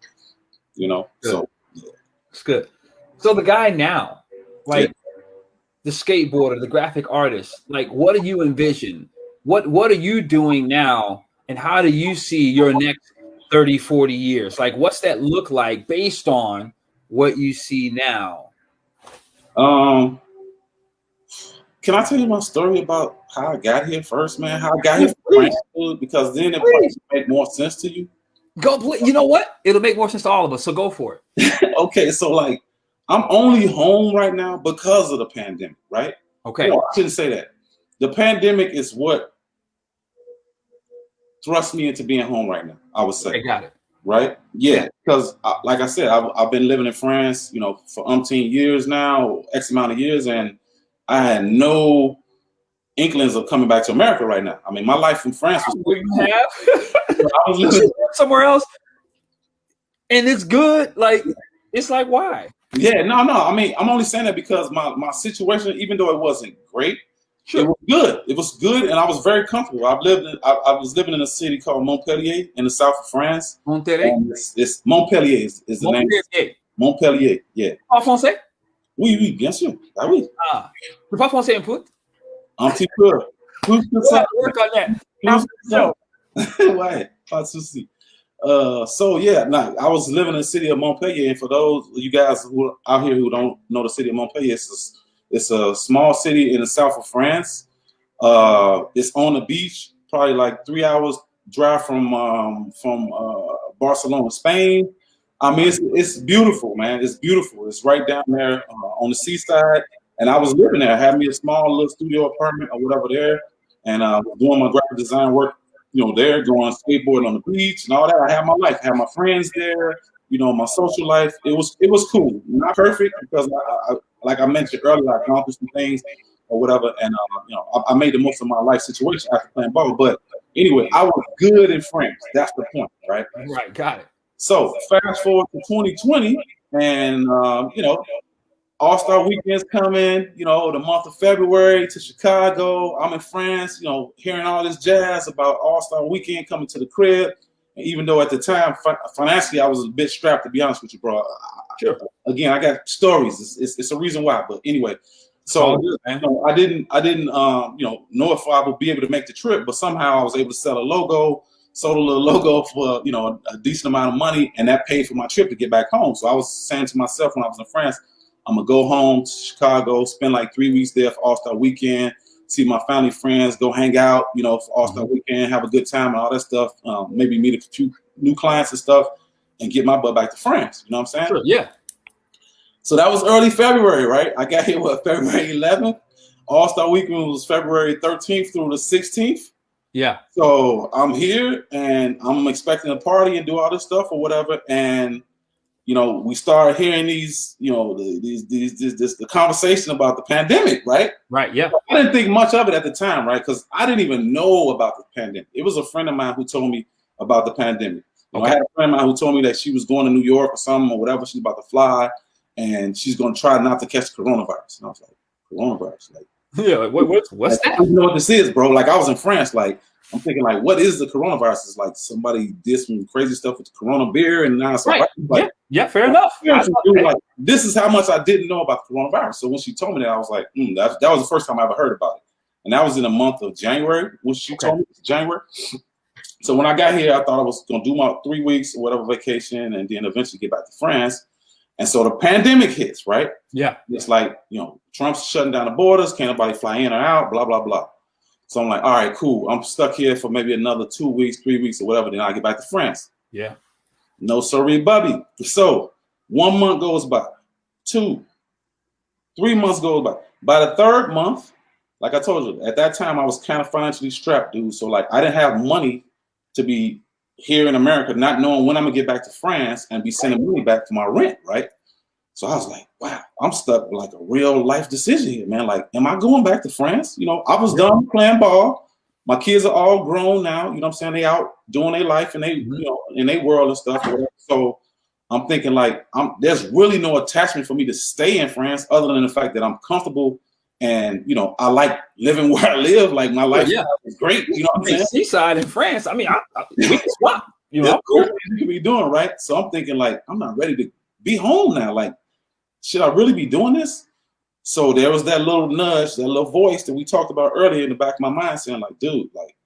You know, so it's good. So the guy now, like the skateboarder, the graphic artist, like, what do you envision? What are you doing now, and how do you see your next 30, 40 years? Like, what's that look like based on what you see now? Can I tell you my story about how I got here first, man? How I got here first, because then it probably make more sense to you. Go, you know what? It'll make more sense to all of us. So go for it. Okay, so like I'm only home right now because of the pandemic, right? Okay. No, I shouldn't say that. The pandemic is what thrust me into being home right now, I would say. I got it. Right? Yeah, because like I said, I've been living in France, you know, for umpteen years now, X amount of years, and I had no inklings of coming back to America right now. I mean, my life in France was I was living somewhere else, and it's good. Like, it's like, why? Yeah, no. I mean, I'm only saying that because my situation, even though it wasn't great, it was good. It was good, and I was very comfortable. I was living in a city called Montpellier in the south of France. Montpellier? It's Montpellier is the name. Montpellier, yeah. En français? Oui, bien sûr. Ah oui. Ah, tu parles français un peu? Un petit peu. Plus que ça. Work on that. Plus que ça. Ouais, pas de souci. So yeah, I was living in the city of Montpellier, and for those of you guys who are out here who don't know the city of Montpellier, it's a small city in the south of France. It's on the beach, probably like 3 hours drive from Barcelona, Spain. I mean, it's beautiful, man. It's beautiful. It's right down there on the seaside. And I was living there. I had me a small little studio apartment or whatever there, and doing my graphic design work, you know, there, going skateboarding on the beach and all that. I had my life. I had my friends there. You know, my social life. It was cool. Not perfect because, like I mentioned earlier, I accomplished some things or whatever, and you know, I made the most of my life situation after playing ball. But anyway, I was good in France. That's the point, right? Right, got it. So fast forward to 2020, and you know, All-Star Weekend's coming. You know, the month of February to Chicago. I'm in France. You know, hearing all this jazz about All-Star Weekend coming to the crib. And even though at the time financially I was a bit strapped, to be honest with you, bro. Sure. Again, I got stories. It's a reason why. But anyway, so you know, I didn't you know if I would be able to make the trip, but somehow I was able to sell a logo sold a little logo for, a decent amount of money, and that paid for my trip to get back home. So I was saying to myself when I was in France, I'm gonna go home to Chicago, spend like 3 weeks there for All-Star Weekend, see my family, friends, go hang out, for All-Star Weekend, have a good time and all that stuff. Maybe meet a few new clients and stuff, and get my butt back to France. You know what I'm saying? Sure, yeah. So that was early February, right? I got here, February 11th? All-Star Weekend was February 13th through the 16th. Yeah. So I'm here, and I'm expecting a party and do all this stuff or whatever. And, we started hearing these, the conversation about the pandemic, right? Right, yeah. I didn't think much of it at the time, right? Because I didn't even know about the pandemic. It was a friend of mine who told me about the pandemic. I had a friend of mine who told me that she was going to New York or something or whatever. She's about to fly, and she's going to try not to catch coronavirus. And I was like, coronavirus? Like, yeah, what's that? I don't know what this is, bro. Like, I was in France. Like, I'm thinking, like, what is the coronavirus? It's like somebody did some crazy stuff with the Corona beer, and now it's right. Like, yeah, fair enough. Like, this is how much I didn't know about the coronavirus. So when she told me that, I was like, that was the first time I ever heard about it. And that was in the month of January, when she told me, January. So when I got here, I thought I was going to do my 3 weeks or whatever vacation, and then eventually get back to France. And so the pandemic hits, right? Yeah. It's like, Trump's shutting down the borders, can't nobody fly in or out, blah, blah, blah. So I'm like, all right, cool. I'm stuck here for maybe another 2 weeks, 3 weeks or whatever. Then I get back to France. Yeah. No sorry, Bubby. So 1 month goes by, 2, 3 months goes by. By the third month, like I told you, at that time I was kind of financially strapped, dude. So like I didn't have money to be here in America, not knowing when I'm gonna get back to France and be sending money back for my rent, right? So I was like, wow, I'm stuck with like a real life decision here, man. Like, am I going back to France? I was done playing ball. My kids are all grown now. You know what I'm saying? They out doing their life and they, in their world and stuff. So I'm thinking like, there's really no attachment for me to stay in France other than the fact that I'm comfortable and, I like living where I live. Like my life is great. You know what I'm saying? Seaside in France. I mean, we can swap. Cool. You can be doing, right? So I'm thinking like, I'm not ready to be home now. Like, should I really be doing this? So there was that little nudge, that little voice that we talked about earlier in the back of my mind saying like, dude, like,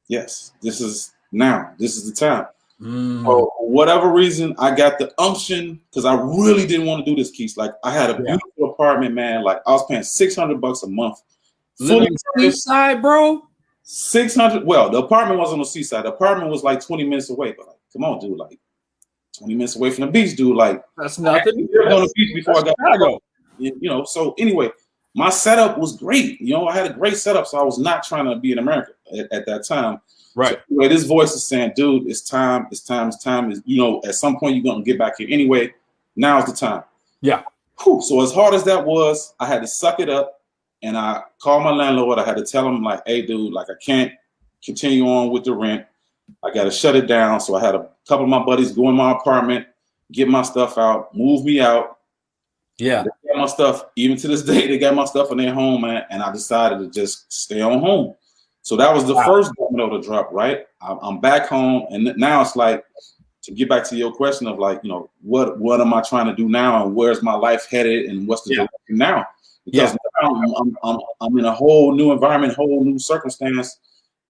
yes, this is now. This is the time. For whatever reason, I got the unction because I really didn't want to do this, Keith. Like, I had a beautiful apartment, man. Like, I was paying $600 a month. Living seaside, bro? 600. Well, the apartment wasn't on the seaside. The apartment was like 20 minutes away. But like, come on, dude, like 20 minutes away from the beach, dude. Like, that's nothing. I on the beach before I got Chicago. So anyway, my setup was great. I had a great setup, so I was not trying to be in America at that time. Right. So anyway, this voice is saying, dude, it's time. It's time. It's time. At some point, you're going to get back here anyway. Now's the time. Yeah. Whew. So as hard as that was, I had to suck it up. And I called my landlord. I had to tell him, like, hey, dude, like, I can't continue on with the rent. I got to shut it down. So I had a couple of my buddies go in my apartment, get my stuff out, move me out. Yeah. They got my stuff. Even to this day, they got my stuff in their home, man. And I decided to just stay on home. So that was the first domino to drop, right? I'm back home. And now it's like, to get back to your question of like, what am I trying to do now? And where's my life headed? And what's the direction now? Because now I'm in a whole new environment, whole new circumstance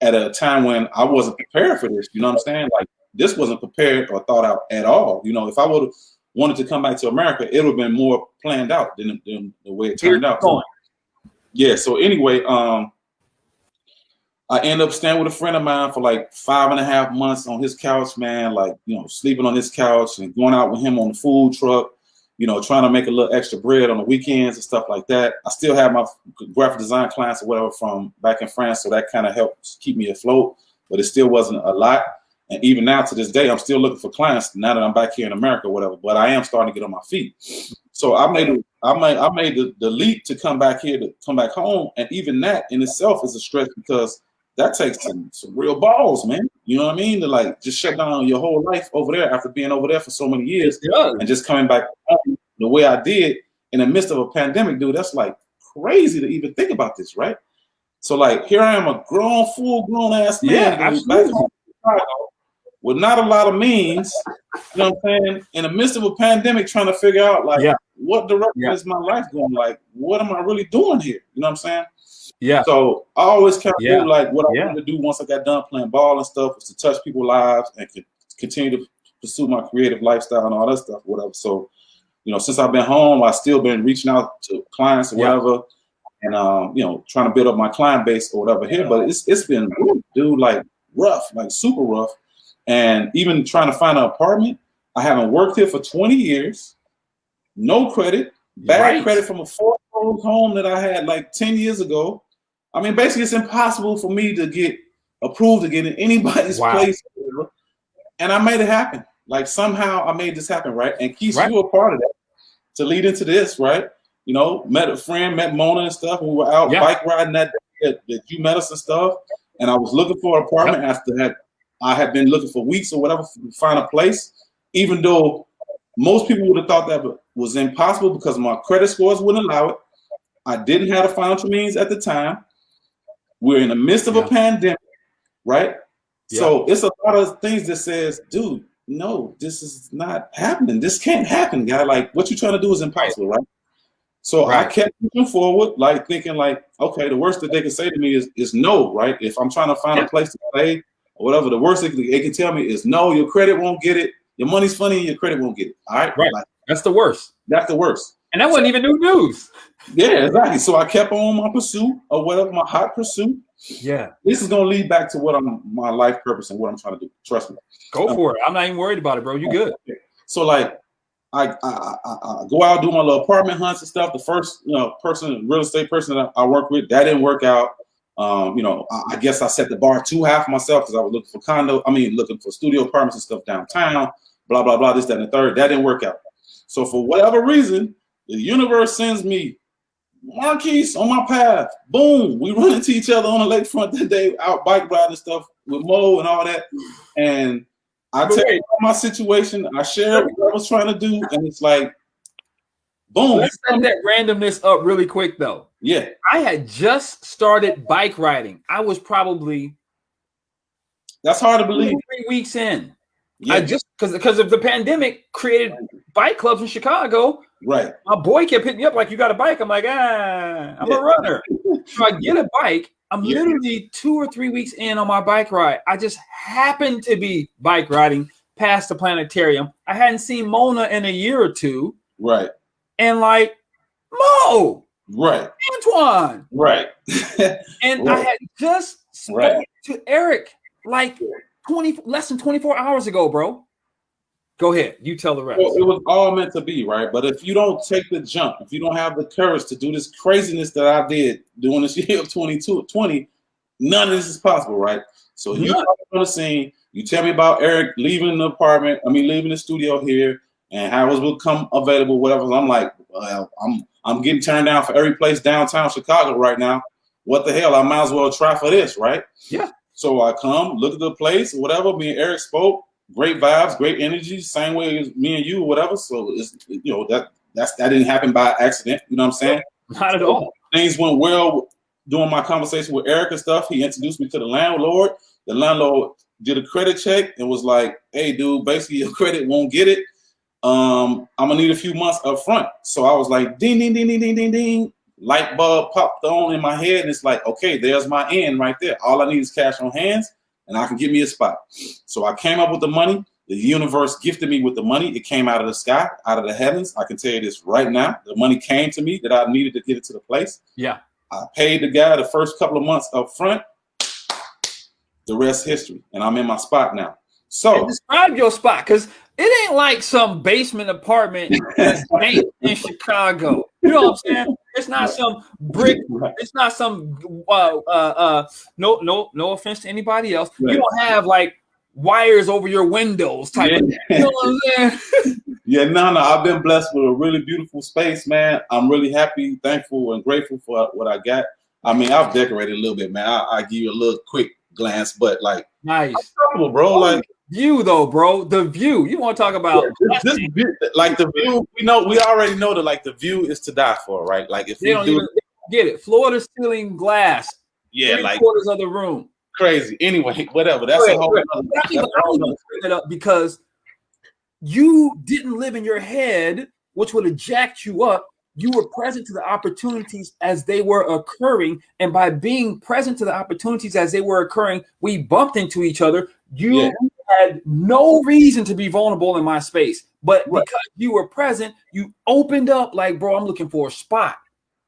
at a time when I wasn't prepared for this. You know what I'm saying? Like, this wasn't prepared or thought out at all. If I would have wanted to come back to America, it would have been more planned out than the way it turned out. So anyway, I ended up staying with a friend of mine for like 5.5 months on his couch, man, like, sleeping on his couch and going out with him on the food truck, trying to make a little extra bread on the weekends and stuff like that. I still have my graphic design clients or whatever from back in France, so that kind of helps keep me afloat, but it still wasn't a lot. And even now to this day, I'm still looking for clients now that I'm back here in America or whatever, but I am starting to get on my feet. So I made the leap to come back here, to come back home. And even that in itself is a stretch because that takes some real balls, man. You know what I mean? To like just shut down your whole life over there after being over there for so many years and just coming back home the way I did in the midst of a pandemic, dude. That's like crazy to even think about this, right? So like here I am, a full grown ass man, back in Chicago with not a lot of means. You know what I'm saying? In the midst of a pandemic, trying to figure out like what direction is my life going? Like, what am I really doing here? You know what I'm saying? Yeah. So I always kind of Yeah. knew like what I Yeah. wanted to do once I got done playing ball and stuff was to touch people's lives and continue to pursue my creative lifestyle and all that stuff, whatever. So, you know, since I've been home, I've still been reaching out to clients or whatever, and you know, trying to build up my client base or whatever here. But it's been, dude, like rough, like super rough. And even trying to find an apartment, I haven't worked here for 20 years, no credit, bad credit from a foreclosed home that I had like 10 years ago. I mean, basically, it's impossible for me to get approved to get in anybody's place. And I made it happen. Like somehow I made this happen, right? And Keith, you were a part of that to lead into this, right? You know, met a friend, met Mona and stuff. And we were out bike riding that day that you met us and stuff. And I was looking for an apartment after that. I had been looking for weeks or whatever to find a place, even though most people would have thought that was impossible because my credit scores wouldn't allow it. I didn't have the financial means at the time. We're in the midst of a pandemic, right? So it's a lot of things that says, dude, no, this is not happening. This can't happen, guy. Like what you're trying to do is impossible, right? So I kept moving forward, like thinking like, okay, the worst that they can say to me is no, right? If I'm trying to find a place to play or whatever, the worst they can tell me is no, your credit won't get it. Your money's funny and your credit won't get it. All right. Right. Like, that's the worst. That's the worst. And that wasn't even new news. Yeah, exactly. So I kept on my pursuit or whatever, my hot pursuit. Yeah. This is gonna lead back to what my life purpose and what I'm trying to do. Trust me. Go for it. I'm not even worried about it, bro. You good. So like I go out, do my little apartment hunts and stuff. The first real estate person that I work with, that didn't work out. I guess I set the bar too high for myself because I was looking for studio apartments and stuff downtown, blah, blah, blah, this, that, and the third. That didn't work out. So for whatever reason, the universe sends me Marquise on my path. Boom. We run into each other on the lakefront that day, out bike riding and stuff with Mo and all that. And I tell you my situation, I share what I was trying to do, and it's like, boom. Let's set that randomness up really quick, though. Yeah. I had just started bike riding. I was probably that's hard to believe. 3 weeks in. Yeah. I just because of the pandemic created bike clubs in Chicago. Right. My boy kept hitting me up like, you got a bike? I'm like, I'm a runner. So I get a bike. I'm literally 2 or 3 weeks in on my bike ride. I just happened to be bike riding past the planetarium. I hadn't seen Mona in a year or two. Right. And like, Mo. Right. Antoine. Right. And I had just spoke to Eric like less than 24 hours ago, bro. Go ahead. You tell the rest. Well, it was all meant to be, right? But if you don't take the jump, if you don't have the courage to do this craziness that I did during this year of 2020, none of this is possible, right? So you come on the scene, you tell me about Eric leaving the apartment, leaving the studio here, and how it will come available, whatever. I'm like, well, I'm getting turned down for every place downtown Chicago right now. What the hell? I might as well try for this, right? Yeah. So I come, look at the place, whatever. Me and Eric spoke. Great vibes, great energy, same way as me and you, whatever. So it's that didn't happen by accident. You know what I'm saying? Not at all. Things went well during my conversation with Eric and stuff. He introduced me to the landlord. The landlord did a credit check and was like, "Hey, dude, basically your credit won't get it. I'm gonna need a few months up front." So I was like, ding, ding, ding, ding, ding, ding, ding. Light bulb popped on in my head, and it's like, okay, there's my end right there. All I need is cash on hands, and I can get me a spot. So I came up with the money. The universe gifted me with the money. It came out of the sky, out of the heavens. I can tell you this right now. The money came to me that I needed to get it to the place. Yeah. I paid the guy the first couple of months up front. The rest history. And I'm in my spot now. So describe your spot, because it ain't like some basement apartment in Chicago. You know what I'm saying? It's not some brick. It's not some no offense to anybody else. Right. You don't have like wires over your windows type of thing. You know what I'm saying? Yeah, no. I've been blessed with a really beautiful space, man. I'm really happy, thankful, and grateful for what I got. I mean, I've decorated a little bit, man. I give you a little quick glance, but like, nice, bro. Like view though, bro. The view. You want to talk about this view, like the view? We already know that like the view is to die for, right? Like if they don't even get it, floor to ceiling glass. Yeah, like 3/4 of the room. Crazy. Anyway, whatever. That's a whole. Bring it up because you didn't live in your head, which would have jacked you up. you were present to the opportunities as they were occurring. And by being present to the opportunities as they were occurring, we bumped into each other. You had no reason to be vulnerable in my space. But because you were present, you opened up like, bro, I'm looking for a spot.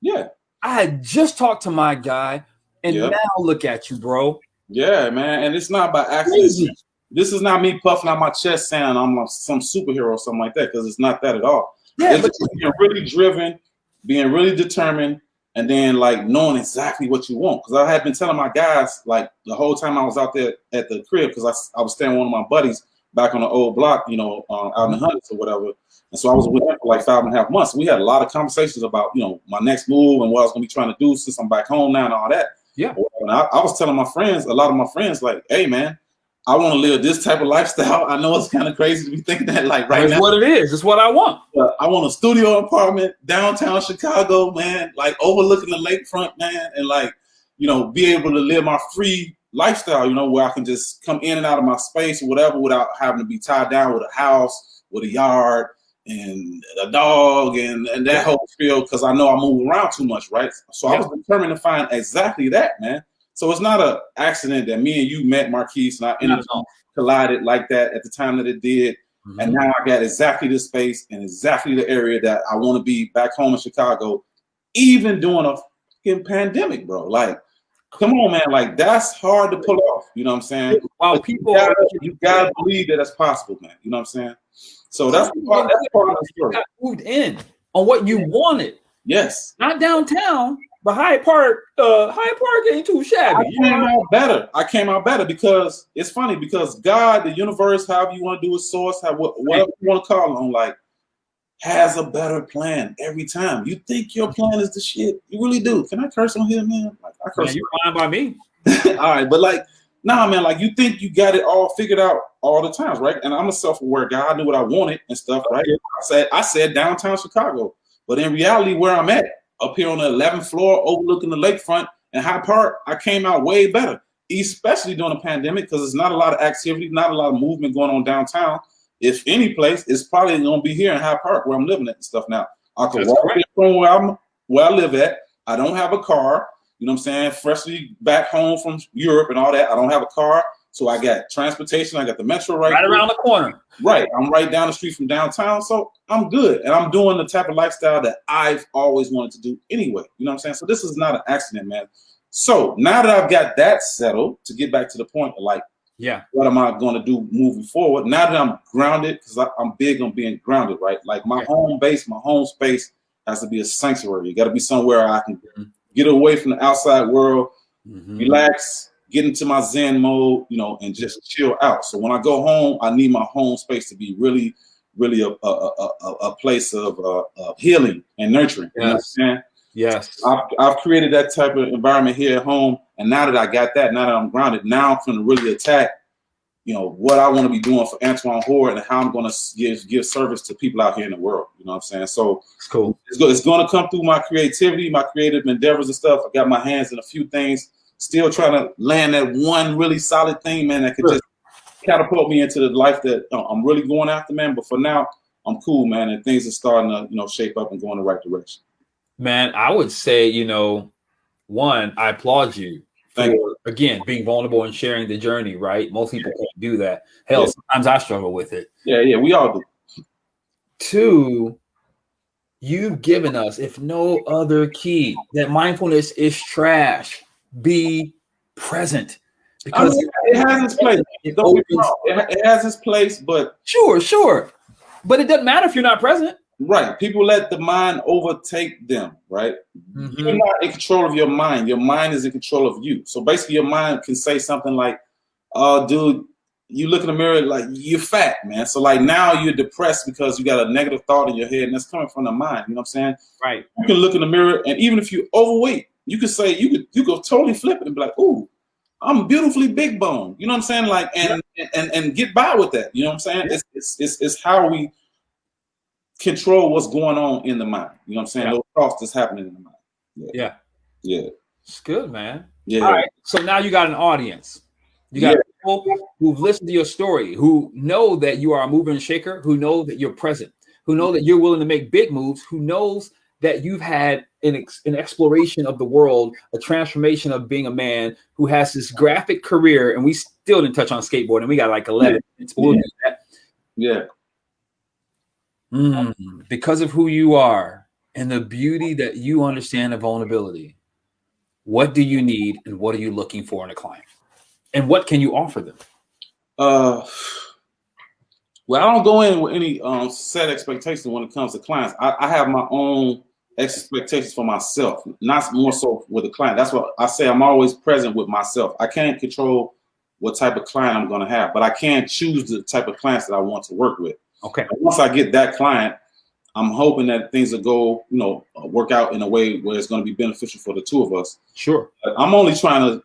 Yeah. I had just talked to my guy, and now look at you, bro. Yeah, man. And it's not by accident. Crazy. This is not me puffing out my chest saying I'm some superhero or something like that, because it's not that at all. Yeah, it's just being really driven, being really determined, and then like knowing exactly what you want. Because I had been telling my guys like the whole time I was out there at the crib, because I was staying with one of my buddies back on the old block, you know, out in the hundreds or whatever. And so I was with him for like 5.5 months. We had a lot of conversations about, you know, my next move and what I was going to be trying to do since I'm back home now and all that. Yeah. And I was telling my friends, a lot of my friends, like, hey, man, I want to live this type of lifestyle. I know it's kind of crazy to be thinking that like right now. That's what it is. It's what I want. I want a studio apartment downtown Chicago, man, like overlooking the lakefront, man, and like, you know, be able to live my free lifestyle, you know, where I can just come in and out of my space or whatever without having to be tied down with a house, with a yard, and a dog and that whole feel, because I know I move around too much, right? So I was determined to find exactly that, man. So it's not an accident that me and you met, Marquise, and our energy collided like that at the time that it did. Mm-hmm. And now I got exactly the space and exactly the area that I want to be back home in Chicago, even during a fucking pandemic, bro. Like, come on, man. Like, that's hard to pull off. You know what I'm saying? Wow, people, you gotta believe that that's possible, man. You know what I'm saying? So that's part of the story. Got moved in on what you wanted. Yes. Not downtown, but Hyde Park. Hyde Park ain't too shabby. I came out better because it's funny, because God, the universe, however you want to do it, source, whatever you want to call it on, like, has a better plan every time. You think your plan is the shit. You really do. Can I curse on here, man? Like, I curse. Man, you're fine by me. All right, but like, nah, man, like, you think you got it all figured out all the times, right? And I'm a self-aware guy. I knew what I wanted and stuff, right? I said downtown Chicago, but in reality, where I'm at, up here on the 11th floor, overlooking the lakefront in Hyde Park, I came out way better, especially during the pandemic, because there's not a lot of activity, not a lot of movement going on downtown. If any place, it's probably going to be here in Hyde Park where I'm living at and stuff now. I can walk from where I live at. I don't have a car. You know what I'm saying? Freshly back home from Europe and all that. I don't have a car. So I got transportation. I got the metro right around the corner. Right. I'm right down the street from downtown. So I'm good. And I'm doing the type of lifestyle that I've always wanted to do anyway. You know what I'm saying? So this is not an accident, man. So now that I've got that settled, to get back to the point of like, what am I going to do moving forward? Now that I'm grounded, because I'm big on being grounded, right? Like my home base, my home space has to be a sanctuary. You got to be somewhere I can get away from the outside world, relax, get into my Zen mode, you know, and just chill out. So when I go home, I need my home space to be really, really a place of healing and nurturing. You know what I'm saying? Yes. I've created that type of environment here at home. And now that I got that, now that I'm grounded, now I'm going to really attack, you know, what I want to be doing for Antwon Horde and how I'm going to give service to people out here in the world. You know what I'm saying? So it's cool. It's going to come through my creativity, my creative endeavors and stuff. I got my hands in a few things, still trying to land that one really solid thing, man, that could just catapult me into the life that I'm really going after, man. But for now, I'm cool, man. And things are starting to, you know, shape up and go in the right direction. Man, I would say, you know, one, I applaud you for, again, being vulnerable and sharing the journey, right? Most people can't do that. Hell, sometimes I struggle with it. Yeah, we all do. Two, you've given us, if no other key, that mindfulness is trash. Be present. Because it has its place. It has its place, but sure. But it doesn't matter if you're not present. Right. People let the mind overtake them, right? You're not in control of your mind. Your mind is in control of you. So basically your mind can say something like, oh, dude, you look in the mirror like you're fat, man. So like now you're depressed because you got a negative thought in your head and that's coming from the mind. You know what I'm saying? Right. You can look in the mirror and even if you're overweight, you could say, you could totally flip it and be like, ooh, I'm beautifully big bone. You know what I'm saying? Like, and get by with that. You know what I'm saying? It's how we control what's going on in the mind. You know what I'm saying? Those thoughts that's happening in the mind. Yeah. It's good, man. Yeah. All right. So now you got an audience. You got people who've listened to your story, who know that you are a mover and shaker, who know that you're present, who know that you're willing to make big moves, who knows that you've had an exploration of the world, a transformation of being a man who has this graphic career, and we still didn't touch on skateboarding. We got like 11 minutes, but we'll do that. Yeah. Because of who you are and the beauty that you understand of vulnerability, what do you need and what are you looking for in a client? And what can you offer them? Well, I don't go in with any set expectations when it comes to clients. I have my own expectations for myself, not more so with the client. That's what I say. I'm always present with myself. I can't control what type of client I'm going to have, but I can choose the type of clients that I want to work with. Okay. And once I get that client, I'm hoping that things will go, work out in a way where it's going to be beneficial for the two of us. Sure. But I'm only trying to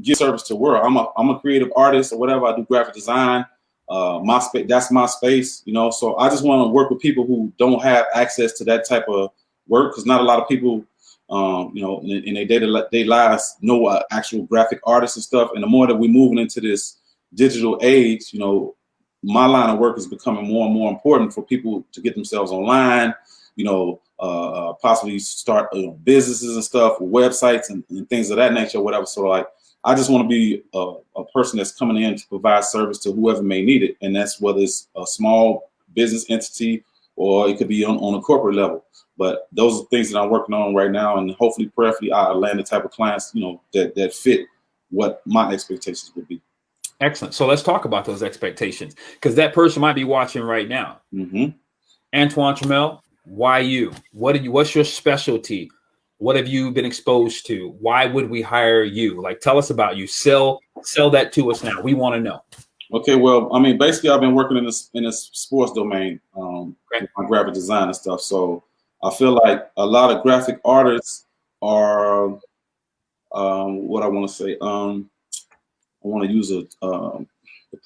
give service to the world. I'm a creative artist or whatever. I do graphic design. My space, that's my space, so I just want to work with people who don't have access to that type of work, because not a lot of people, in their day-to-day lives know actual graphic artists and stuff. And the more that we're moving into this digital age, my line of work is becoming more and more important for people to get themselves online, possibly start businesses and stuff, websites and things of that nature, whatever. So like, I just want to be a person that's coming in to provide service to whoever may need it. And that's whether it's a small business entity or it could be on a corporate level. But those are things that I'm working on right now. And hopefully, prayerfully, I land the type of clients, that fit what my expectations would be. Excellent. So let's talk about those expectations, because that person might be watching right now. Mm-hmm. AntwonTremell, why you? What's your specialty? What have you been exposed to? Why would we hire you? Like, tell us about you. Sell that to us now. We want to know. Okay, well, I mean, basically, I've been working in this sports domain, with my graphic design and stuff. So I feel like a lot of graphic artists are, what I want to say. I want to use the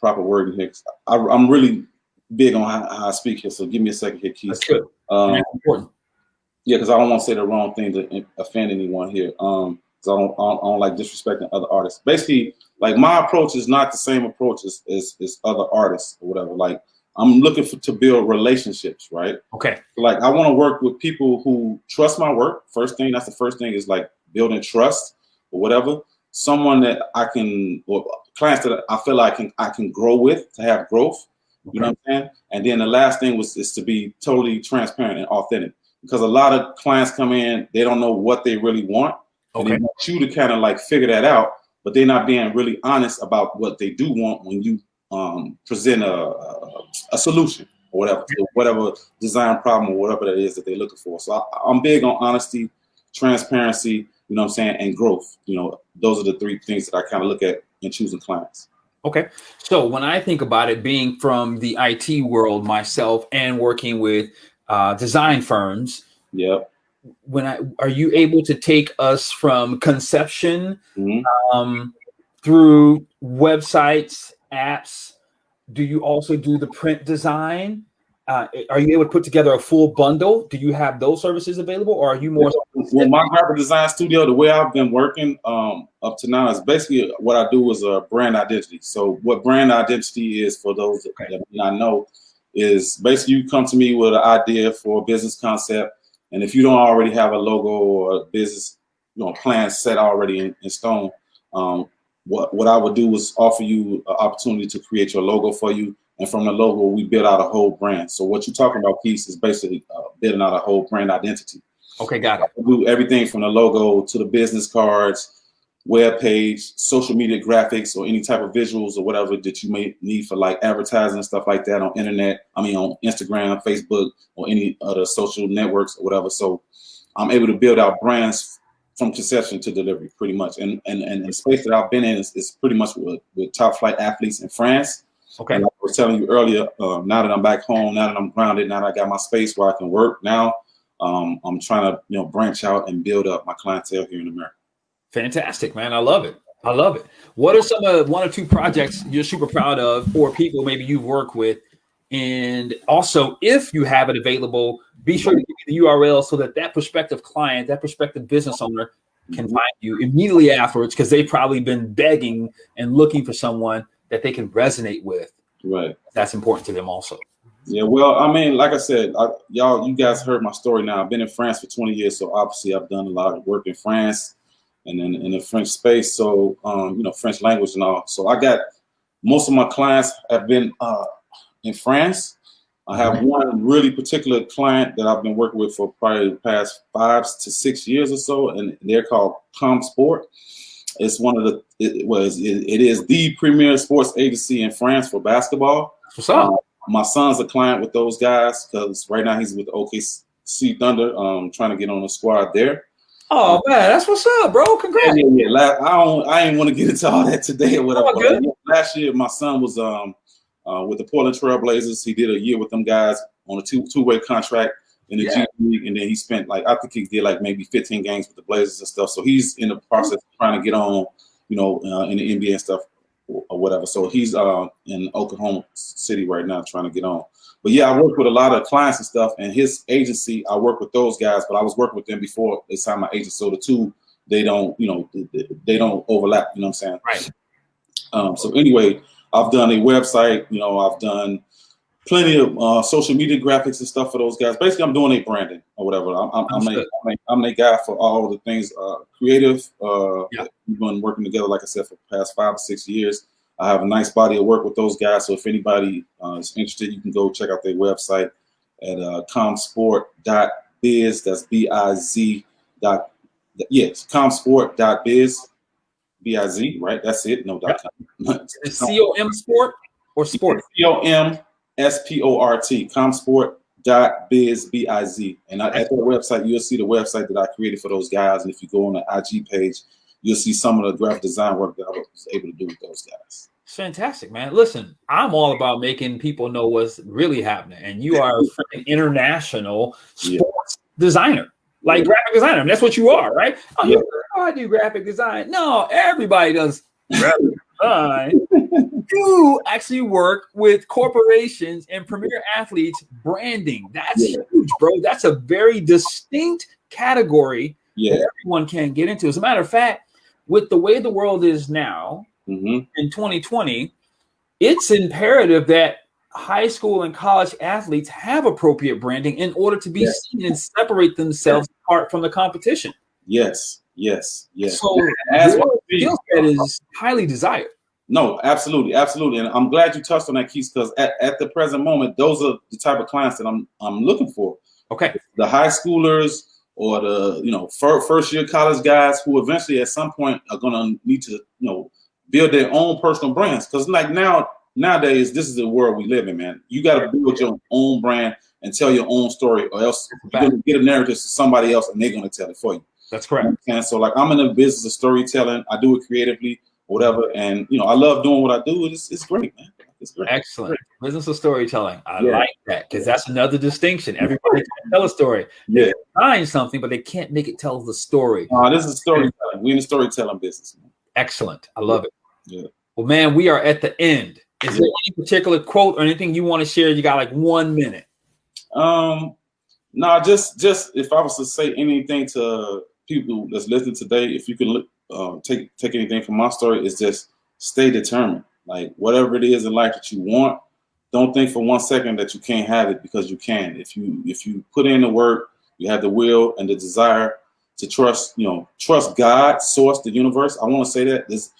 proper word here. I'm really big on how I speak here. So give me a second here, Keith. That's good. That's important. Yeah, because I don't want to say the wrong thing to offend anyone here. Because I don't like disrespecting other artists. Basically, like, my approach is not the same approach as other artists or whatever. Like, I'm looking to build relationships, right? Okay. Like, I want to work with people who trust my work. That's the first thing is like building trust or whatever. Someone that I can, or clients that I feel like I can grow with, to have growth. You know what I'm saying? And then the last thing is to be totally transparent and authentic. Because a lot of clients come in, they don't know what they really want. And they want you to kind of like figure that out, but they're not being really honest about what they do want when you present a solution or whatever, to whatever design problem or whatever that is that they're looking for. So I'm big on honesty, transparency, and growth. Those are the three things that I kind of look at in choosing clients. Okay. So when I think about it, being from the IT world myself and working with design firms. Yep. Are you able to take us from conception through websites, apps? Do you also do the print design? Are you able to put together a full bundle? Do you have those services available, or are you more? Well, my graphic design studio, the way I've been working up to now is basically what I do is a brand identity. So what brand identity is, for those that may not know, is basically you come to me with an idea for a business concept. And if you don't already have a logo or a business plan set already in stone, what I would do is offer you an opportunity to create your logo for you. And from the logo, we build out a whole brand. So what you're talking about, Keith, is basically building out a whole brand identity. Okay, got it. We do everything from the logo to the business cards, web page, social media graphics, or any type of visuals or whatever that you may need for like advertising and stuff like that on on Instagram, Facebook, or any other social networks or whatever. So I'm able to build out brands from conception to delivery, pretty much. And the space that I've been in is pretty much with top flight athletes in France. Okay. And like I was telling you earlier, now that I'm back home, now that I'm grounded, now that I got my space where I can work now, I'm trying to branch out and build up my clientele here in America. Fantastic, man. I love it. What are some one or two projects you're super proud of, or people maybe you've worked with? And also, if you have it available, be sure to give me the URL so that prospective client, that prospective business owner can find you immediately afterwards, because they've probably been begging and looking for someone that they can resonate with. Right. That's important to them also. Yeah, well, I mean, like I said, you guys heard my story now. I've been in France for 20 years, so obviously I've done a lot of work in France and in the French space. So, French language and all. So I got most of my clients have been in France. I have one really particular client that I've been working with for probably the past 5 to 6 years or so, and they're called ComSport. It's one of the it is the premier sports agency in France for basketball. What's up? My son's a client with those guys because right now he's with the OKC Thunder, trying to get on the squad there. Oh man, that's what's up, bro. Congrats. Yeah. I ain't want to get into all that today or whatever. But last year, my son was with the Portland Trail Blazers. He did a year with them guys on a two-way contract in the G League, and then he spent I think he did maybe 15 games with the Blazers and stuff. So he's in the process of trying to get on, in the NBA and stuff or whatever. So he's in Oklahoma City right now trying to get on. But yeah, I work with a lot of clients and stuff, and his agency, I work with those guys, but I was working with them before they signed my agent. So the two, they don't overlap, you know what I'm saying? Right. So anyway, I've done a website, I've done plenty of social media graphics and stuff for those guys. Basically, I'm doing a branding or whatever. I'm a guy for all the things creative. We've been working together, like I said, for the past 5 or 6 years. I have a nice body of work with those guys. So if anybody is interested, you can go check out their website at comsport.biz. That's B-I-Z. Comsport.biz. B-I-Z, right? That's it. No .com. It's C-O-M sport or sport? C-O-M-S-P-O-R-T. Comsport.biz, B-I-Z. And at that website, you'll see the website that I created for those guys. And if you go on the IG page, you'll see some of the graphic design work that I was able to do with those guys. It's fantastic, man. Listen, I'm all about making people know what's really happening. And you are an international sports designer, graphic designer. I mean, that's what you are, right? I do graphic design. No, everybody does graphic design. You actually work with corporations and premier athletes branding. That's huge, bro. That's a very distinct category that everyone can get into. As a matter of fact, with the way the world is now in 2020, it's imperative that high school and college athletes have appropriate branding in order to be seen and separate themselves apart from the competition. Yes. So your skill set is highly desired. No, absolutely. And I'm glad you touched on that, Keith, because at the present moment, those are the type of clients that I'm looking for. Okay. The high schoolers or the first year college guys who eventually at some point are gonna need to build their own personal brands. Because nowadays, this is the world we live in, man. You got to build your own brand and tell your own story, or else you're gonna get a narrative to somebody else and they're gonna tell it for you. That's correct. And so I'm in the business of storytelling. I do it creatively, whatever. And, I love doing what I do. It's great, man. It's great. Excellent. Business of storytelling. I like that because that's another distinction. Everybody can tell a story. They find something, but they can't make it tell the story. This is storytelling. We're in the storytelling business, man. Excellent. I love it. Yeah. Well, man, we are at the end. Is there any particular quote or anything you want to share? You got 1 minute. No, just if I was to say anything to people that's listening today, if you can take anything from my story, is just stay determined. Whatever it is in life that you want, don't think for 1 second that you can't have it, because you can. If you put in the work, you have the will and the desire to trust God, source, the universe. I want to say that there's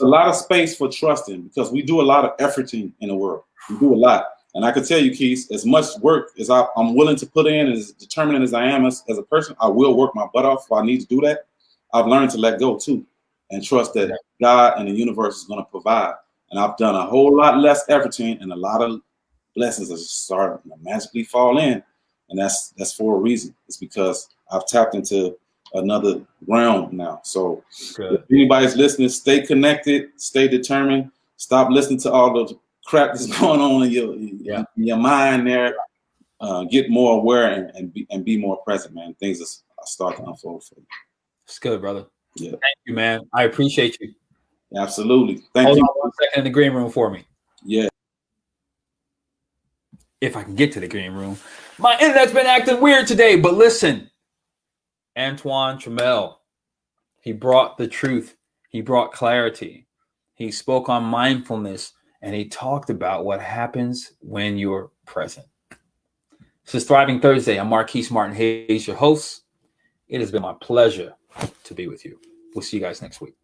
a lot of space for trusting, because we do a lot of efforting in the world. We do a lot. And I can tell you, Keith, as much work as I'm willing to put in, as determined as I am as a person, I will work my butt off if I need to do that. I've learned to let go too and trust that God and the universe is going to provide. And I've done a whole lot less efforting, and a lot of blessings are starting to magically fall in. And that's for a reason. It's because I've tapped into another realm now. So if anybody's listening, stay connected, stay determined, stop listening to all the crap that's going on in your mind there. Get more aware and be more present, man. Things are starting to unfold for you. It's good, brother. Yeah. Thank you, man. I appreciate you. Absolutely. Thank you. Hold on 1 second in the green room for me. Yeah. If I can get to the green room. My internet's been acting weird today, but listen. AntwonTremell, he brought the truth. He brought clarity. He spoke on mindfulness and he talked about what happens when you're present. This is Thriving Thursday. I'm Marquise Martin Hayes, your host. It has been my pleasure to be with you. We'll see you guys next week.